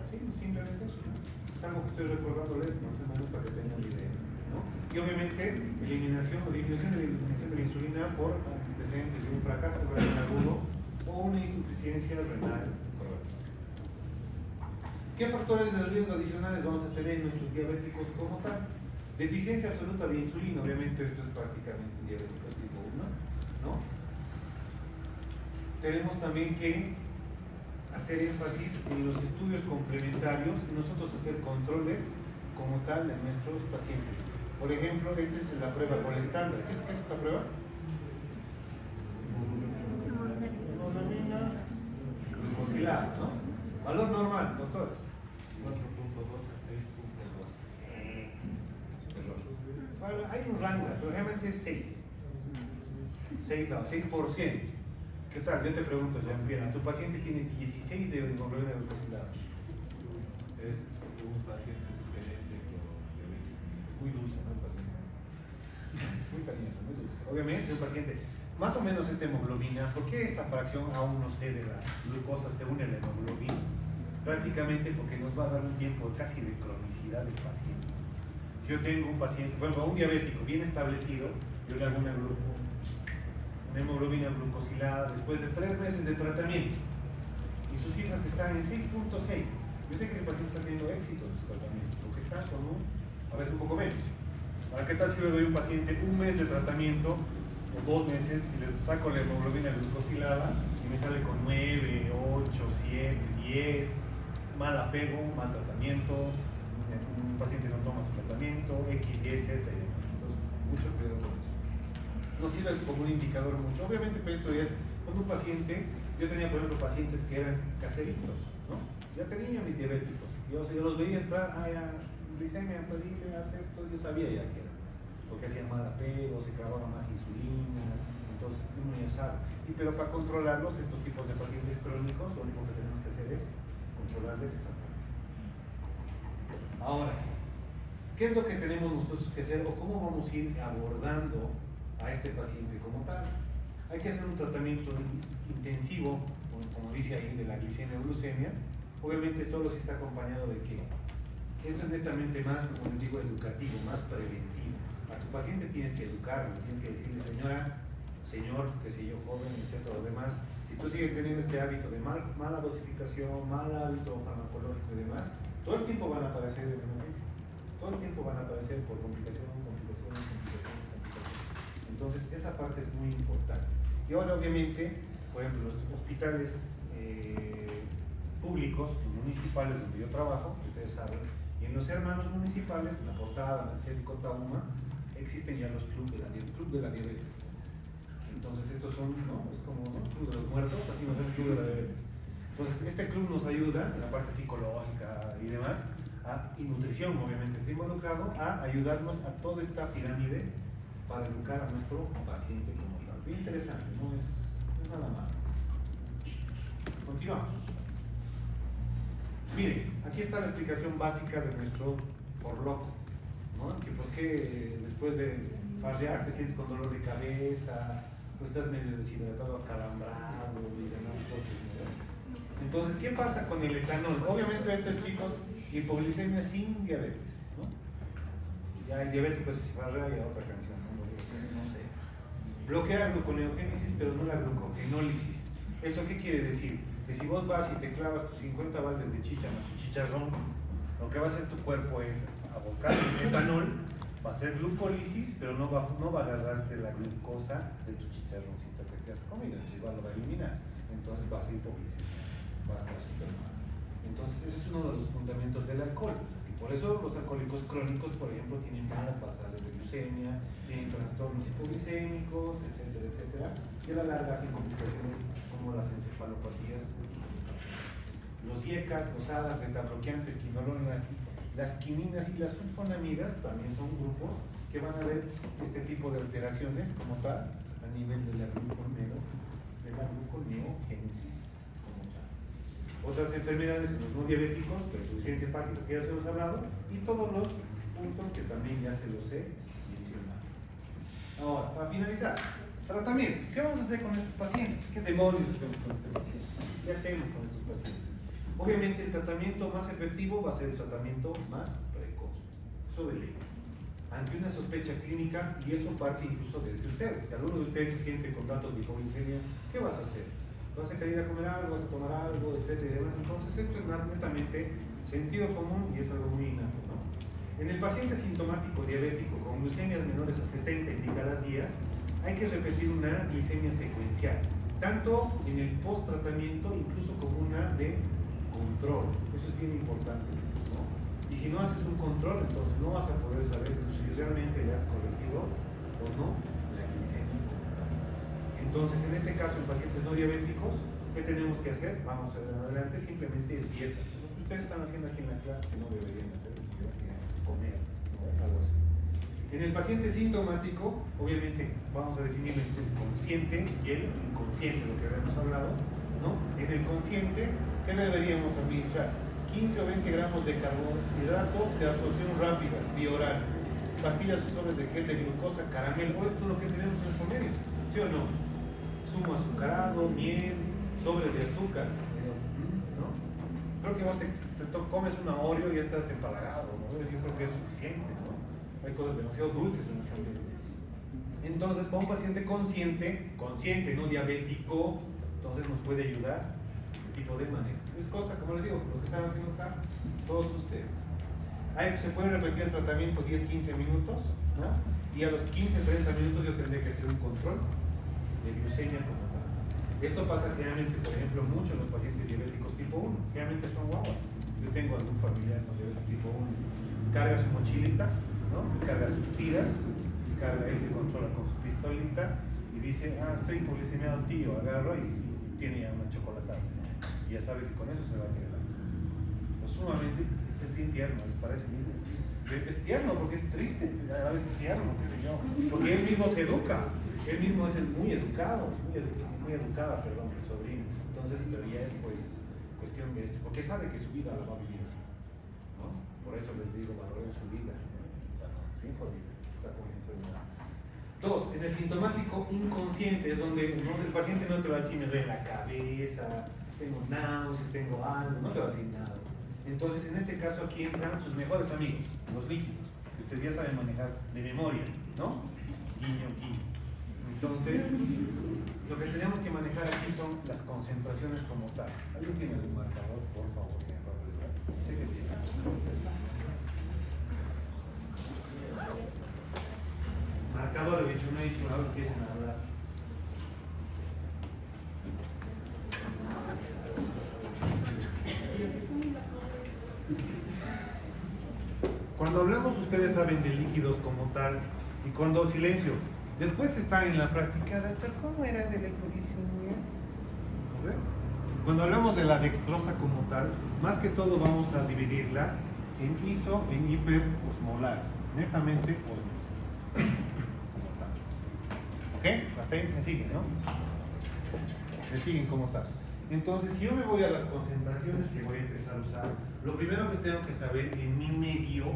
Sí, simplemente eso. Es algo que estoy recordándoles más o menos para que tengan la idea, ¿no? Y obviamente eliminación o disminución de la eliminación de la insulina por antecedentes de un fracaso renal agudo o una insuficiencia renal crónica. ¿Qué factores de riesgo adicionales vamos a tener en nuestros diabéticos como tal? Deficiencia absoluta de insulina, obviamente esto es prácticamente diabéticos tipo 1, ¿no? Tenemos también que hacer énfasis en los estudios complementarios y nosotros hacer controles como tal de nuestros pacientes. Por ejemplo, esta es la prueba con el estándar. ¿Qué es esta prueba? Hemoglobina glucosilada, ¿no? Valor normal, doctores. 4.2 a 6.2. Bueno, hay un rango, pero realmente es 6. 6%. ¿Qué tal? Yo te pregunto, Jean-Pierre, tu paciente tiene 16 de hemoglobina glucosilada. Es un paciente diabético. Es muy dulce, ¿no? El paciente. Muy cariñoso, muy dulce. Obviamente, un paciente, más o menos esta hemoglobina, ¿por qué esta fracción aún no sé de la glucosa se une a la hemoglobina? Prácticamente porque nos va a dar un tiempo casi de cronicidad del paciente. Si yo tengo un paciente, bueno, un diabético bien establecido, yo le hago una hemoglobina glucosilada después de 3 meses de tratamiento y sus cifras están en 6.6. Yo sé que ese paciente está teniendo éxito en su tratamiento, porque está con a veces un poco menos. ¿Para qué tal si le doy a un paciente un mes de tratamiento o 2 meses y le saco la hemoglobina glucosilada y me sale con 9, 8, 7, 10, mal apego, mal tratamiento, un paciente no toma su tratamiento, X, Y, Z y demás. Entonces, mucho cuidado con eso. No sirve como un indicador mucho. Obviamente, pero esto es cuando un paciente, yo tenía por ejemplo pacientes que eran caseritos, ¿no? Ya tenía mis diabéticos. Yo los veía entrar, glicemia, pedile, haz esto, yo sabía ya que era. Porque hacían mal apego, se clavaba más insulina, entonces uno ya sabe. Pero para controlarlos, estos tipos de pacientes crónicos, lo único que tenemos que hacer es controlarles esa parte. Ahora, ¿qué es lo que tenemos nosotros que hacer o cómo vamos a ir abordando a este paciente como tal? Hay que hacer un tratamiento intensivo, como dice ahí, de la glicemia o glucemia. Obviamente solo si está acompañado de qué. Esto es netamente más, como les digo, educativo, más preventivo. A tu paciente tienes que educarlo, tienes que decirle, señora, señor, qué sé yo, joven, etcétera, lo demás. Si tú sigues teniendo este hábito de mala dosificación, mal hábito farmacológico y demás, todo el tiempo van a aparecer emergencias. Todo el tiempo van a aparecer por complicación. Entonces, esa parte es muy importante. Y ahora, obviamente, por ejemplo, los hospitales públicos, los municipales donde yo trabajo, que ustedes saben, y en los hermanos municipales, en la Portada, en el Cético Tauma, existen ya los clubes de la diabetes. Entonces, estos son, ¿no? Es como el club de los muertos, así nos llama el club de la diabetes. Entonces, este club nos ayuda en la parte psicológica y demás, y nutrición, obviamente, está involucrado, a ayudarnos a toda esta pirámide para educar a nuestro paciente como tal. Bien interesante, no es nada malo. Continuamos. Miren, aquí está la explicación básica de nuestro forloco, ¿no? Que por qué después de farrear te sientes con dolor de cabeza, o estás medio deshidratado, acalambrado y demás cosas, ¿no? Entonces, ¿qué pasa con el etanol? Obviamente estos chicos, hipoglicemia sin diabetes, ¿no? Ya hay diabéticos y cifarrea y otra canción, no sé. Bloquea la gluconeogénesis, pero no la glucogenólisis. ¿Eso qué quiere decir? Que si vos vas y te clavas tus 50 baldes de chicha más tu chicharrón, lo que va a hacer tu cuerpo es abocar el etanol, va a hacer glucólisis, pero no va a agarrarte la glucosa de tu chicharroncito que te has comido, igual lo va a eliminar. Entonces va a ser hipoglicemia, va a estar súper mal. Entonces ese es uno de los fundamentos del alcohol. Por eso los alcohólicos crónicos, por ejemplo, tienen malas basales de glucemia, tienen trastornos hipoglicémicos, etcétera, etcétera, y a la larga hacen complicaciones como las encefalopatías. Los IECAS, los ADAs, betabloqueantes, quinolonas, las quininas y las sulfonamidas también son grupos que van a ver este tipo de alteraciones como tal a nivel de la gluconeogénesis como tal. otras enfermedades en los no diabéticos, la insuficiencia hepática que ya se los he hablado, y todos los puntos que también ya se los he mencionado. Ahora, para finalizar, tratamiento. ¿Qué vamos a hacer con estos pacientes? ¿Qué demonios hacemos con este paciente? ¿Qué hacemos con estos pacientes? Obviamente el tratamiento más efectivo va a ser el tratamiento más precoz. Eso de ley. Ante una sospecha clínica, y eso parte incluso desde ustedes. Si alguno de ustedes se siente con datos de hipoglucemia, ¿qué vas a hacer? ¿Vas a querer ir a comer algo, vas a tomar algo, etcétera y demás? Entonces esto es netamente sentido común y es algo muy innato, ¿no? En el paciente sintomático diabético con glucemias menores a 70, indica las guías, hay que repetir una glicemia secuencial, tanto en el post-tratamiento, incluso como una de control. Eso es bien importante, ¿no? Y si no haces un control, entonces no vas a poder saber si realmente le has corregido o no la glicemia. Entonces, en este caso, en pacientes no diabéticos, ¿qué tenemos que hacer? Vamos a ver adelante, simplemente es dieta. Lo que ustedes están haciendo aquí en la clase que no deberían hacer, comer, ¿no? Algo así. En el paciente sintomático, obviamente, vamos a definir entre el consciente y el inconsciente, lo que habíamos hablado, ¿no? En el consciente, ¿qué deberíamos administrar? 15 o 20 gramos de carbohidratos de absorción rápida, bioral, pastillas o sobres de gel de glucosa, caramelo, esto es lo que tenemos en el promedio, ¿sí o no? Zumo azucarado, miel, sobres de azúcar, ¿no? Creo que vos te comes una Oreo y ya estás empalagado, ¿no? Yo creo que es suficiente, ¿no? Hay cosas demasiado dulces en nuestro ambiente. Entonces, para un paciente consciente, no diabético, entonces nos puede ayudar este tipo de manera. Es cosa, como les digo, los que están haciendo acá, todos ustedes. Ahí se puede repetir el tratamiento 10-15 minutos, ¿no? Y a los 15-30 minutos yo tendré que hacer un control de glucemia como tal. Esto pasa generalmente, por ejemplo, mucho en los pacientes diabéticos tipo 1. Generalmente son guaguas. Yo tengo algún familiar con diabetes tipo 1. Carga su mochilita, ¿no? Carga sus tiras, carga y se controla con su pistolita y dice, estoy hipoglicemiado, tío, agarro y tiene ya una chocolatada. Y ya sabe que con eso se va a quedar. Pues sumamente, es bien tierno, parece bien. Es tierno porque es triste, a veces es tierno, qué sé yo. Porque él mismo se educa, él mismo es muy educado, muy educada, perdón, el sobrino. Entonces, pero ya es pues cuestión de esto, porque sabe que su vida la va a vivir así, ¿no? Por eso les digo, valoren su vida. Es bien jodido, está con enfermedad. Dos, en el sintomático inconsciente es donde el paciente no te va a decir me duele la cabeza, tengo náuseas, tengo algo, no te va a decir nada. Entonces, en este caso aquí entran sus mejores amigos, los líquidos, que ustedes ya saben manejar de memoria, ¿no? Guiño, guiño. Entonces, lo que tenemos que manejar aquí son las concentraciones como tal. ¿Alguien tiene algún marcador, por favor? Sé que tiene. Marcador, he dicho, no he dicho algo que empiecen a hablar. Cuando hablamos, ustedes saben de líquidos como tal, y cuando silencio, después está en la práctica, doctor, ¿cómo era de la hipoglicemia? Cuando hablamos de la dextrosa como tal, más que todo vamos a dividirla en iso, en hiperosmolares, netamente osmosis, como tal. ¿Ok? Hasta ahí me siguen, ¿no? Me siguen como tal. Entonces, si yo me voy a las concentraciones que voy a empezar a usar, lo primero que tengo que saber en mi medio,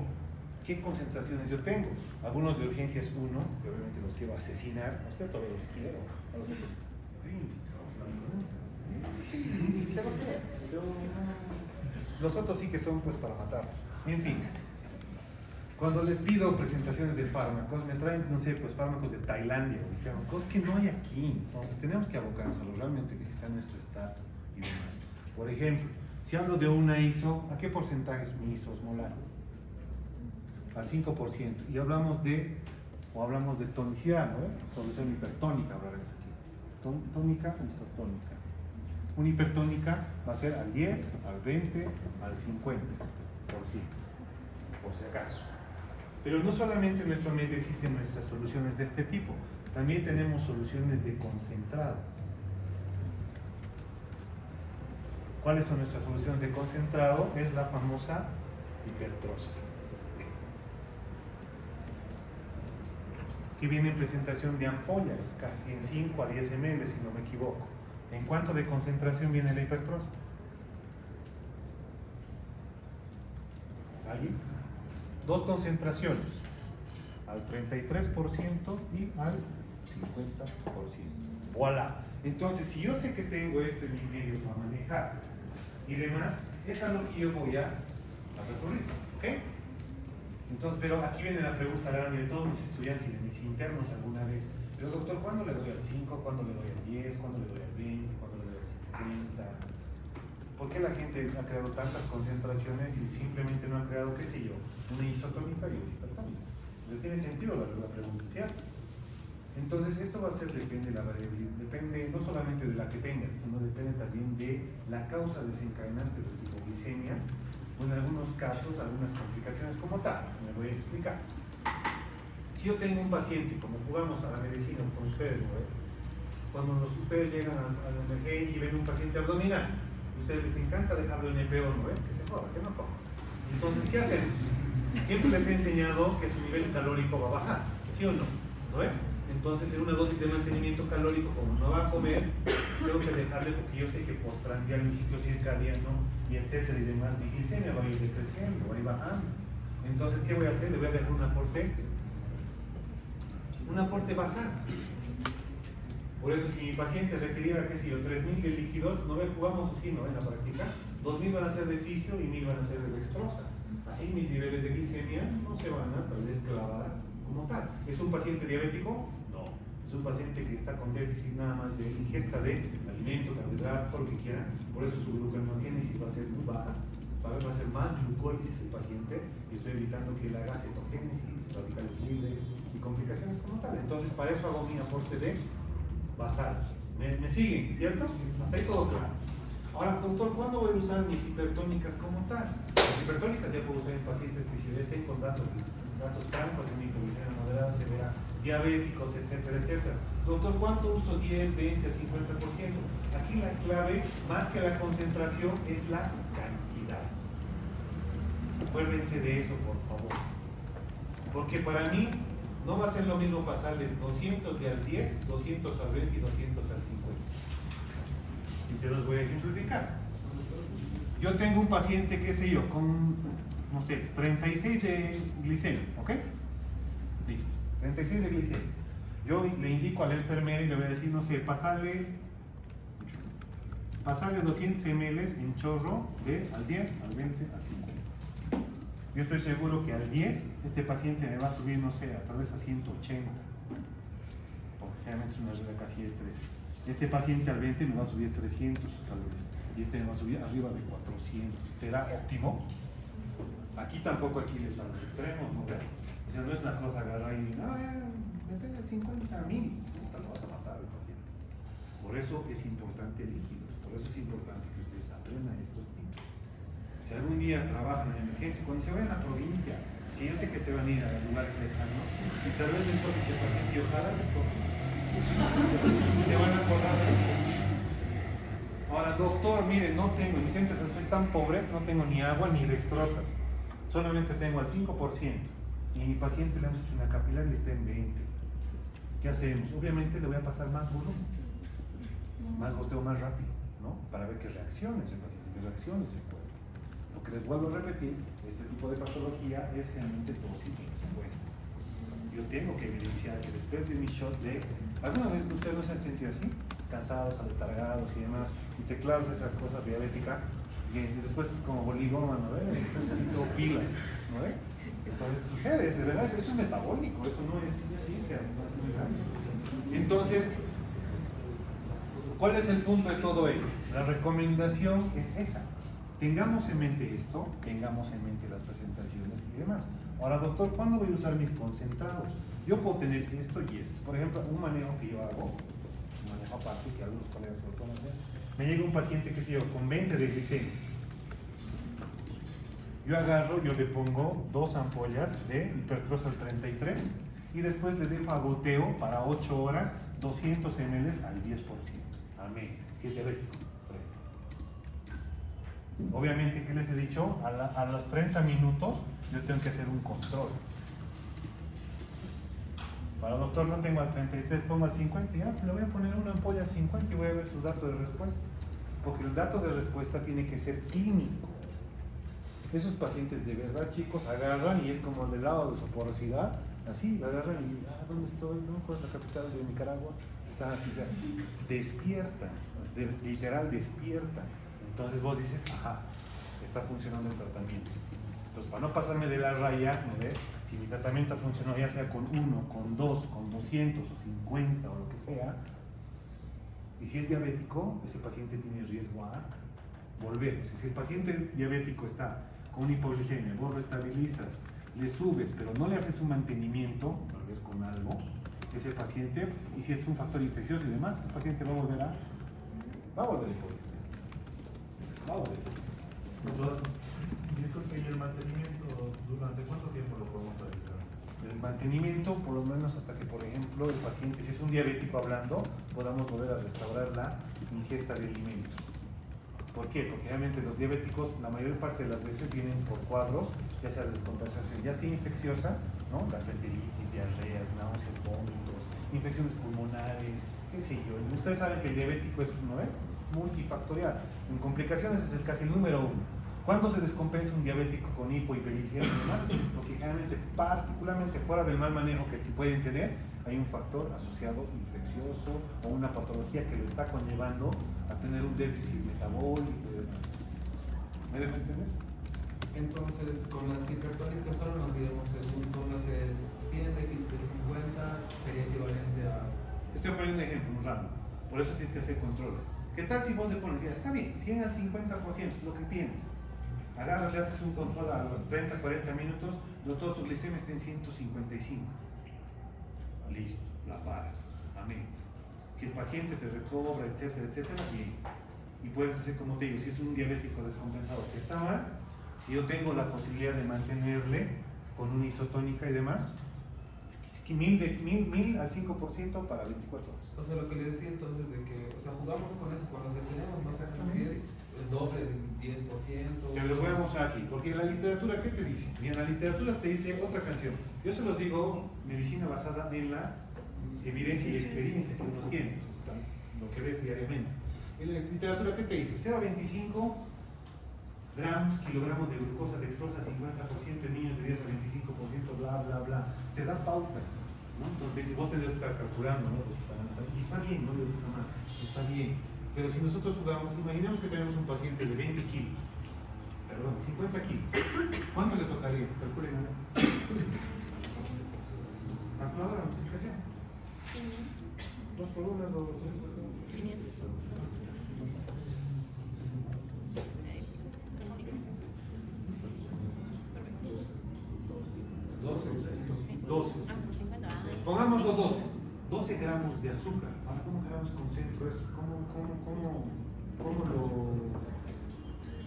¿qué concentraciones yo tengo? Algunos de urgencias 1, que obviamente los quiero asesinar. A ustedes todavía los quiero. A los otros. Sí, se los quiero. Los otros sí que son pues para matarlos. En fin. Cuando les pido presentaciones de fármacos, me traen, no sé, pues fármacos de Tailandia, digamos, cosas que no hay aquí. Entonces tenemos que abocarnos a lo realmente que está en nuestro estatus y demás. Por ejemplo, si hablo de una ISO, ¿a qué porcentaje es mi ISO osmolar? Al 5%. Y hablamos de tonicidad, ¿no? Solución hipertónica, hablaremos aquí. Tónica, isotónica. Una hipertónica va a ser al 10, al 20, al 50%, por si acaso. Pero no solamente en nuestro medio existen nuestras soluciones de este tipo, también tenemos soluciones de concentrado. ¿Cuáles son nuestras soluciones de concentrado? Es la famosa hipertrosa. Aquí viene en presentación de ampollas, casi en 5 a 10 ml, si no me equivoco. ¿En cuánto de concentración viene la hipertrosa? ¿Alguien? Dos concentraciones, al 33% y al 50%. Voilà. Entonces, si yo sé que tengo esto en mi medio para manejar y demás, es algo que yo voy a recurrir, ¿ok? Entonces, pero aquí viene la pregunta grande de todos mis estudiantes y de mis internos alguna vez. Pero doctor, ¿cuándo le doy al 5? ¿Cuándo le doy al 10? ¿Cuándo le doy al 20? ¿Cuándo le doy al 50? ¿Por qué la gente ha creado tantas concentraciones y simplemente no ha creado, qué sé yo, una isotónica y una hipertónica? ¿No tiene sentido la pregunta, cierto? Entonces esto va a ser, depende de la variabilidad, depende no solamente de la que tengas, sino depende también de la causa desencadenante de tu hipoglicemia, o en algunos casos, algunas complicaciones como tal. Me voy a explicar. Si yo tengo un paciente, como jugamos a la medicina con ustedes, ¿no? Cuando ustedes llegan a la emergencia y ven un paciente abdominal, a ustedes les encanta dejarlo en el peor, ¿no? Que se joda, que no coma. Entonces, ¿qué hacemos? Siempre les he enseñado que su nivel calórico va a bajar, ¿sí o no? ¿No? Entonces, en una dosis de mantenimiento calórico, como no va a comer, tengo que dejarle porque yo sé que postprandial, mi ciclo circadiano y etcétera y demás, mi glicemia va a ir decreciendo, va a ir bajando. Entonces, ¿qué voy a hacer? Le voy a dejar un aporte basal. Por eso, si mi paciente requiriera, qué sé yo, 3.000 de líquidos, no jugamos así, ¿no? En la práctica, 2.000 van a ser de fisio y 1.000 van a ser de dextrosa. Así mis niveles de glicemia no se van a tal vez clavar como tal. ¿Es un paciente diabético? No. Es un paciente que está con déficit nada más de ingesta de alimento, carbohidrato, lo que quiera. Por eso su gluconeogénesis va a ser muy baja. Va a ser más glucólisis el paciente y estoy evitando que él haga cetogénesis, radicales libres y complicaciones como tal. Entonces, para eso hago mi aporte de basal. ¿Me siguen, cierto? Hasta ahí todo claro. Ahora, doctor, ¿cuándo voy a usar mis hipertónicas como tal? Las hipertónicas ya puedo usar en pacientes que si estén con datos francos de hipoglicemia moderada, severa, diabéticos, etcétera, etcétera. Doctor, ¿cuánto uso? 10, 20, 50%. Aquí la clave, más que la concentración, es la cantidad. Acuérdense de eso, por favor. Porque para mí no va a ser lo mismo pasarle 200 de al 10, 200 al 20 y 200 al 50. Y se los voy a ejemplificar. Yo tengo un paciente, qué sé yo, con, no sé, 36 de glicemia, ¿ok? Listo, 36 de glicemia. Yo le indico al enfermero y le voy a decir, no sé, pasarle 200 ml en chorro de al 10, al 20, al 50. Yo estoy seguro que al 10 este paciente me va a subir, no sé, a través a 180. Porque generalmente es una regla casi de 3. Este paciente al 20 me va a subir 300 tal vez. Y este me va a subir arriba de 400. ¿Será óptimo? Aquí tampoco hay que ir a los extremos, ¿no? O sea, no es una cosa agarrar y no, me tenga 50 a 1000. No te lo vas a matar al paciente. Por eso es importante elegir. Por eso es importante que ustedes aprendan estos tips. Si algún día trabajan en emergencia, cuando se vayan a la provincia, que yo sé que se van a ir a lugares lejanos, y tal vez les toque este paciente y ojalá les toque. Se van a acordar de esto. Ahora, doctor, mire, no tengo, en mi centro soy tan pobre, no tengo ni agua ni dextrosas. Solamente tengo al 5%. Y a mi paciente le hemos hecho una capilar y está en 20. ¿Qué hacemos? Obviamente le voy a pasar más volumen, más goteo más rápido, ¿no? Para ver que reaccione ese paciente, que reaccione ese cuerpo. Lo que les vuelvo a repetir, este tipo de patología es generalmente dosis expuesta. Yo tengo que evidenciar que después de mi shot de... ¿Alguna vez ustedes no se han sentido así? Cansados, aletargados y demás, y te clavas esa cosa diabética, y después estás como boligómano, ¿no? Estás así todo pilas, ¿no? Entonces sucede, de verdad, eso es metabólico, eso no es ciencia, no es muy grande. Entonces, ¿cuál es el punto de todo esto? La recomendación es esa. Tengamos en mente esto, tengamos en mente las presentaciones y demás. Ahora, doctor, ¿cuándo voy a usar mis concentrados? Yo puedo tener esto y esto. Por ejemplo, un manejo que yo hago, un manejo aparte, que algunos colegas lo pueden hacer. Me llega un paciente, qué sé yo, con 20 de glicemia. Yo agarro, yo le pongo 2 ampollas de hipertrosal 33 y después le dejo a goteo para 8 horas 200 ml al 10%. Amén. Si es diabético. Obviamente, ¿qué les he dicho? A los 30 minutos yo tengo que hacer un control. Para el doctor no tengo al 33, pongo al 50, ya le voy a poner una ampolla al 50 y voy a ver sus datos de respuesta. Porque el dato de respuesta tiene que ser clínico. Esos pacientes de verdad, chicos, agarran y es como del lado de su porosidad, así, agarran y, ¿dónde estoy? No, ¿cuál es la capital de Nicaragua? Están así, o sea, despiertan, literal despiertan. Entonces vos dices, ajá, está funcionando el tratamiento. Entonces, para no pasarme de la raya, ¿no ves? Si mi tratamiento funcionó ya sea con 1, con 2, con 200 o 50 o lo que sea, y si es diabético, ese paciente tiene riesgo a volver. Si el paciente diabético está con hipoglicemia, vos lo estabilizas, le subes, pero no le haces un mantenimiento, tal vez con algo, ese paciente, y si es un factor infeccioso y demás, el paciente va a volver a hipoglicemia. Va a volver. Entonces, disculpe, ¿y el mantenimiento durante cuánto tiempo lo podemos practicar? El mantenimiento, por lo menos hasta que, por ejemplo, el paciente, si es un diabético hablando, podamos volver a restaurar la ingesta de alimentos. ¿Por qué? Porque realmente los diabéticos, la mayor parte de las veces vienen por cuadros, ya sea de descompensación, ya sea infecciosa, ¿no? Gastroenteritis, diarreas, náuseas, vómitos, infecciones pulmonares, qué sé yo. Y ustedes saben que el diabético es, ¿no? Multifactorial. En complicaciones es casi el número 1. ¿Cuándo se descompensa un diabético con hipoglicemia y demás? Porque generalmente, particularmente fuera del mal manejo que pueden tener, hay un factor asociado infeccioso o una patología que lo está conllevando a tener un déficit metabólico y demás. ¿Me dejo entender? Entonces, con las hipertónicas solo nos diremos póngase 100 de 50 sería equivalente a... Estoy poniendo un ejemplo, un random. Por eso tienes que hacer controles. ¿Qué tal si vos le pones, ya está bien, 100 al 50% es lo que tienes? Agarras, le haces un control a los 30, 40 minutos, doctor, su glicemia está en 155. Listo, la paras. Amén. Si el paciente te recobra, etcétera, etcétera, bien. Y puedes hacer como te digo, si es un diabético descompensado que está mal, si yo tengo la posibilidad de mantenerle con una isotónica y demás, 1000 al 5% para 24 horas. O sea, lo que le decía entonces de que, o sea, jugamos con eso, con lo que tenemos, más o menos, si es el doble del 10%. Se los voy a mostrar aquí, porque la literatura, ¿qué te dice? Bien, la literatura te dice otra canción. Yo se los digo, medicina basada en la evidencia y experiencia que uno tiene, lo que ves diariamente. En la literatura, ¿qué te dice? 0,25 gramos, kilogramos de glucosa dextrosa, 50% en niños de 10 a 25%, bla, bla, bla. Te da pautas, ¿no? Entonces, si vos tendrás que estar calculando, ¿no? Pues, y está bien, no le gusta mal, está bien. Pero si nosotros jugamos, imaginemos que tenemos un paciente de 20 kilos, perdón, 50 kilos. ¿Cuánto le tocaría? Calculen, ¿no? Calculadora, multiplicación. 2 por 1, 2 por 500. 12. Pongamos los 12 gramos de azúcar. Ahora, ¿cómo carajos concentro eso?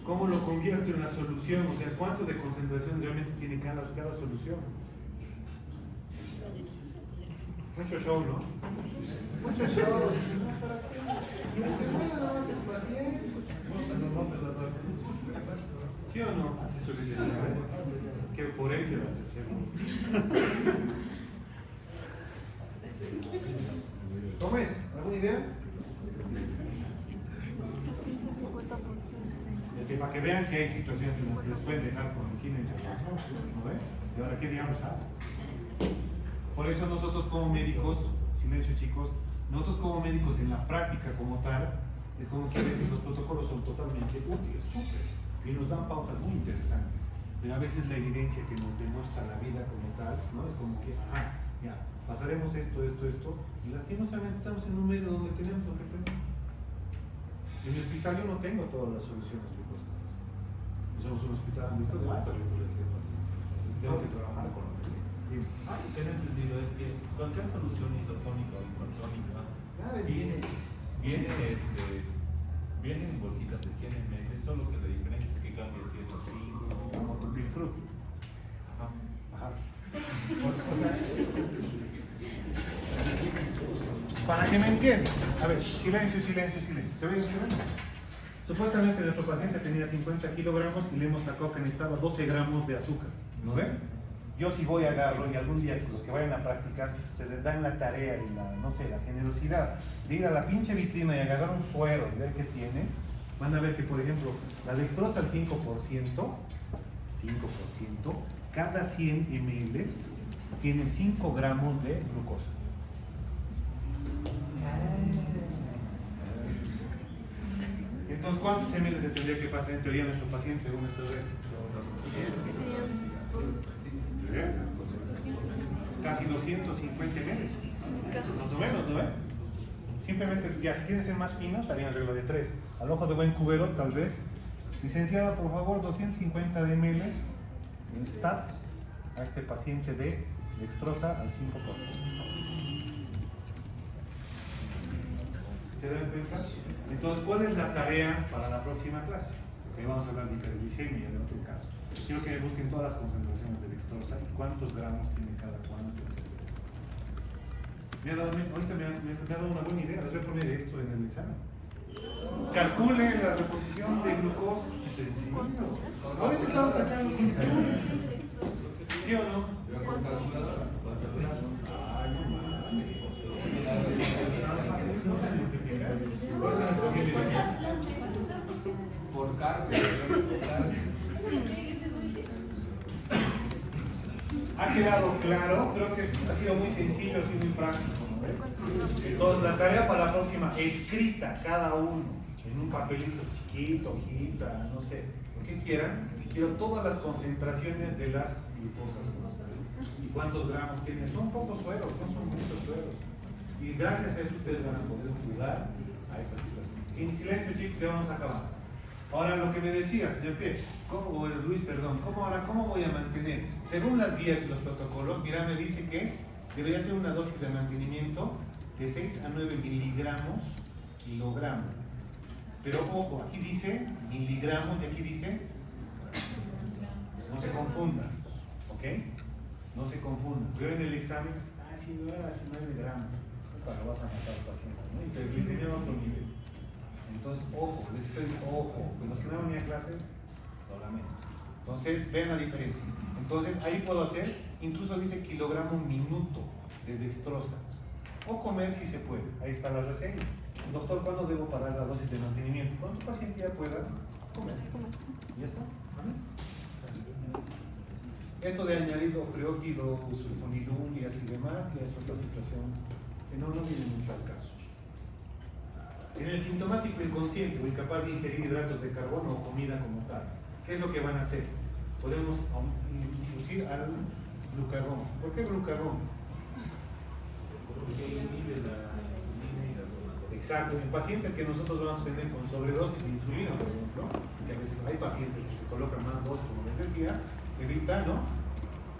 ¿Cómo lo convierto en la solución? O sea, ¿cuánto de concentración realmente tiene cada solución? Mucho show, ¿no? Mucho show. ¿Sí o no? Así suele ser, ¿ves? ¿Qué forense vas a hacer? ¿Cómo es? ¿Alguna idea? Es que para que vean que hay situaciones en las que les pueden dejar por encima de intervención, ¿no ves? Y ahora, ¿qué digamos? Por eso nosotros como médicos, silencio chicos, nosotros como médicos en la práctica como tal, es como que a veces los protocolos son totalmente útiles, súper, y nos dan pautas muy interesantes, pero a veces la evidencia que nos demuestra la vida como tal, ¿no? Es como que, ajá, ya, pasaremos esto, y lastimosamente estamos en un medio donde tenemos lo que tenemos. En mi hospital yo no tengo todas las soluciones glucósicas. No somos un hospital listo de alta glucosa, tengo que trabajar con lo que tengo. Lo que no he entendido es que cualquier solución isotónica o hipertónica viene en bolsitas de 100 ml, solo que la diferencia es que cambia si es así Como tu Pilfrut. Ajá. Para que me entiendan. A ver, silencio. ¿Te oigo? Supuestamente nuestro paciente tenía 50 kilogramos y le hemos sacado que necesitaba 12 gramos de azúcar. ¿No ven? Yo si voy a agarro y algún día los que vayan a practicar se les dan la tarea y la generosidad de ir a la pinche vitrina y agarrar un suero y ver qué tiene, van a ver que, por ejemplo, la dextrosa al 5%, cada 100 ml tiene 5 gramos de glucosa. Entonces, ¿cuántos ml se tendría que pasar en teoría a nuestro paciente según este regla? Casi 250 ml, más o menos, ¿no? Simplemente, ya si quieren ser más finos, harían regla de 3. Al ojo de buen cubero, tal vez. Licenciada, por favor, 250 de ml en STAT a este paciente de dextrosa al 5%. ¿Se dan cuenta? Entonces, ¿cuál es la tarea para la próxima clase? Porque vamos a hablar de hiperglicemia en otro caso. Quiero que me busquen todas las concentraciones de dextrosa y cuántos gramos tiene cada cuánto. Ahorita me ha dado una buena idea. Les voy a poner esto en el examen. Calcule la reposición de glucosa. Sencillo. Ahorita estamos sacando glucosa. ¿Sí o no? Con calculadora. Ay, no mames. Por carga. ¿Ha quedado claro? Creo que ha sido muy sencillo, ha sido muy práctico. Entonces, la tarea para la próxima, escrita cada uno en un papelito chiquito, hojita, no sé, lo que quieran. Quiero todas las concentraciones de las glucosas. ¿Y cuántos gramos tienen? Son pocos sueros, no son muchos sueros. Y gracias a eso ustedes van a poder jugar a esta situación. Sin silencio, chicos, ya vamos a acabar. Ahora, lo que me decía, señor Pierre, o el Luis, perdón, ¿cómo voy a mantener? Según las guías y los protocolos, mira, me dice que debería ser una dosis de mantenimiento de 6 a 9 miligramos kilogramo. Pero ojo, aquí dice miligramos y aquí dice, no se confundan, ¿ok? No se confundan. Yo en el examen, si no era así 9 gramos, para vas a matar al paciente, ¿no? Y te glicemia a otro nivel. Entonces, ojo, les estoy, ojo, con los que no venían a clases, lo lamento. Entonces, vean la diferencia. Entonces, ahí puedo hacer, incluso dice kilogramo minuto de dextrosa. O comer si se puede. Ahí está la reseña. Doctor, ¿cuándo debo parar la dosis de mantenimiento? Cuando tu paciente ya pueda comer. ¿Y ya está? ¿Vale? Esto de añadir ocreótido, sulfonilureas y demás, ya es otra situación que no viene mucho al caso. En el sintomático inconsciente o incapaz de ingerir hidratos de carbono o comida como tal, ¿qué es lo que van a hacer? Podemos inducir al glucagón. ¿Por qué glucagón? Porque inhibe la insulina y la zona. Exacto, en pacientes que nosotros vamos a tener con sobredosis de insulina, por ejemplo, que a veces hay pacientes que se colocan más dosis, como les decía, evita, ¿no?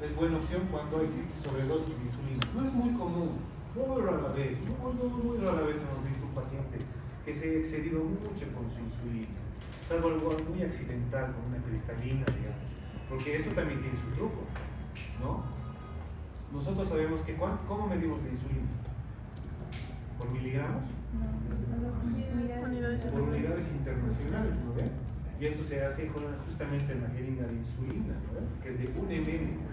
Es buena opción cuando existe sobredosis de insulina. No es muy común, muy rara vez, muy rara vez hemos visto un paciente que se ha excedido mucho con su insulina, salvo algo muy accidental, con una cristalina, digamos, porque eso también tiene su truco, ¿no? Nosotros sabemos que, ¿cómo medimos la insulina? ¿Por miligramos? Por unidades internacionales, ¿no ven? Y eso se hace justamente en la jeringa de insulina, ¿no? Que es de 1 ml.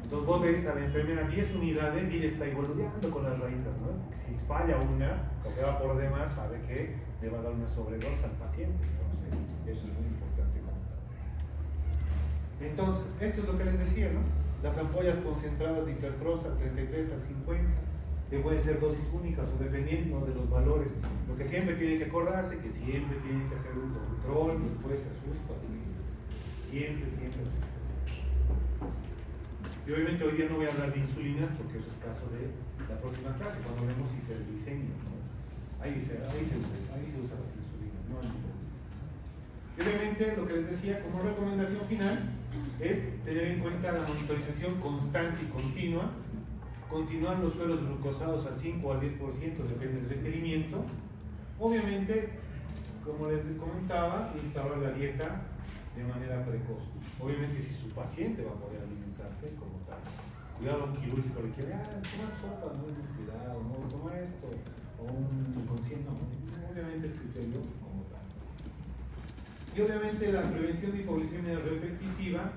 Entonces vos le dices a la enfermera 10 unidades y ella está igualando con las rayitas, ¿no? Si falla una, o se va por demás, sabe que le va a dar una sobredosis al paciente. Entonces, eso es muy importante comentar. Entonces, esto es lo que les decía, ¿no? Las ampollas concentradas de hipertrosa al 33 al 50, que pueden ser dosis únicas o dependiendo de los valores. Lo que siempre tiene que acordarse, que siempre tiene que hacer un control después a sus pacientes. Siempre a sus pacientes. Y obviamente hoy día no voy a hablar de insulinas porque eso es caso de la próxima clase, cuando vemos hiperglicemias, ¿no? Ahí se usan las insulinas, no hay hiperglicemia. Y obviamente lo que les decía como recomendación final es tener en cuenta la monitorización constante y continua, continuar los sueros glucosados al 5 o al 10%, depende del requerimiento. Obviamente, como les comentaba, instaurar la dieta de manera precoz. Obviamente si su paciente va a poder alimentarse como tal. Cuidado, un quirúrgico le quiere, toma sopa, no, cuidado, no, toma esto, o un inconsciente, no, obviamente es criterio como tal. Y obviamente la prevención de hipoglicemia repetitiva,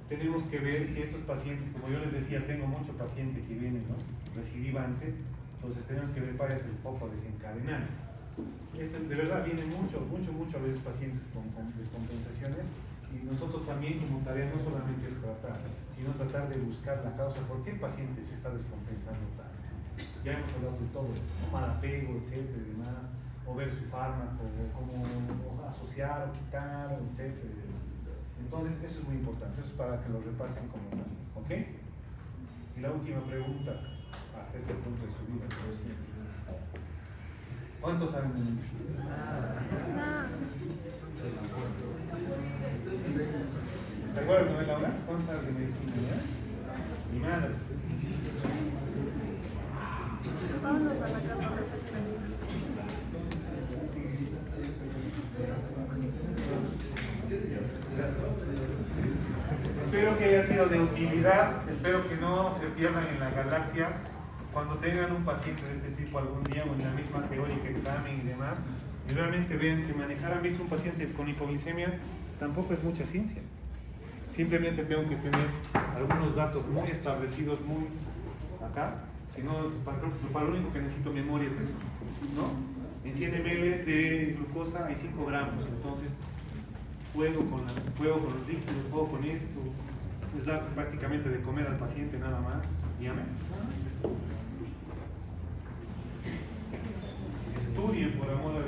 tenemos que ver que estos pacientes, como yo les decía, tengo mucho paciente que viene, ¿no? Recidivante, entonces tenemos que ver cuál es el foco desencadenante. De verdad vienen mucho a veces pacientes con descompensaciones Y nosotros también como tarea no solamente es tratar, sino tratar de buscar la causa, por qué el paciente se está descompensando tanto. Ya hemos hablado de todo esto, ¿no? Mal apego, etcétera, y demás, o ver su fármaco, o cómo asociar o quitar, etcétera. Entonces eso es muy importante, eso es para que lo repasen como tal, ¿ok? Y la última pregunta, hasta este punto de su vida, ¿cuántos saben de medicina? ¿Te acuerdas, no, Laura? ¿Cuántos sabes de medicina? Ya? Ni madre. Vámonos a la casa de Espero que haya sido de utilidad, espero que no se pierdan en la galaxia cuando tengan un paciente de este tipo algún día o en la misma teórica examen y demás, y realmente vean que manejar, han visto un paciente con hipoglicemia, tampoco es mucha ciencia. Simplemente tengo que tener algunos datos muy establecidos, muy acá, si no, para lo único que necesito memoria es eso, ¿no? En 100 ml de glucosa hay 5 gramos, entonces juego con los líquidos, juego con esto, es dar prácticamente de comer al paciente nada más, dígame.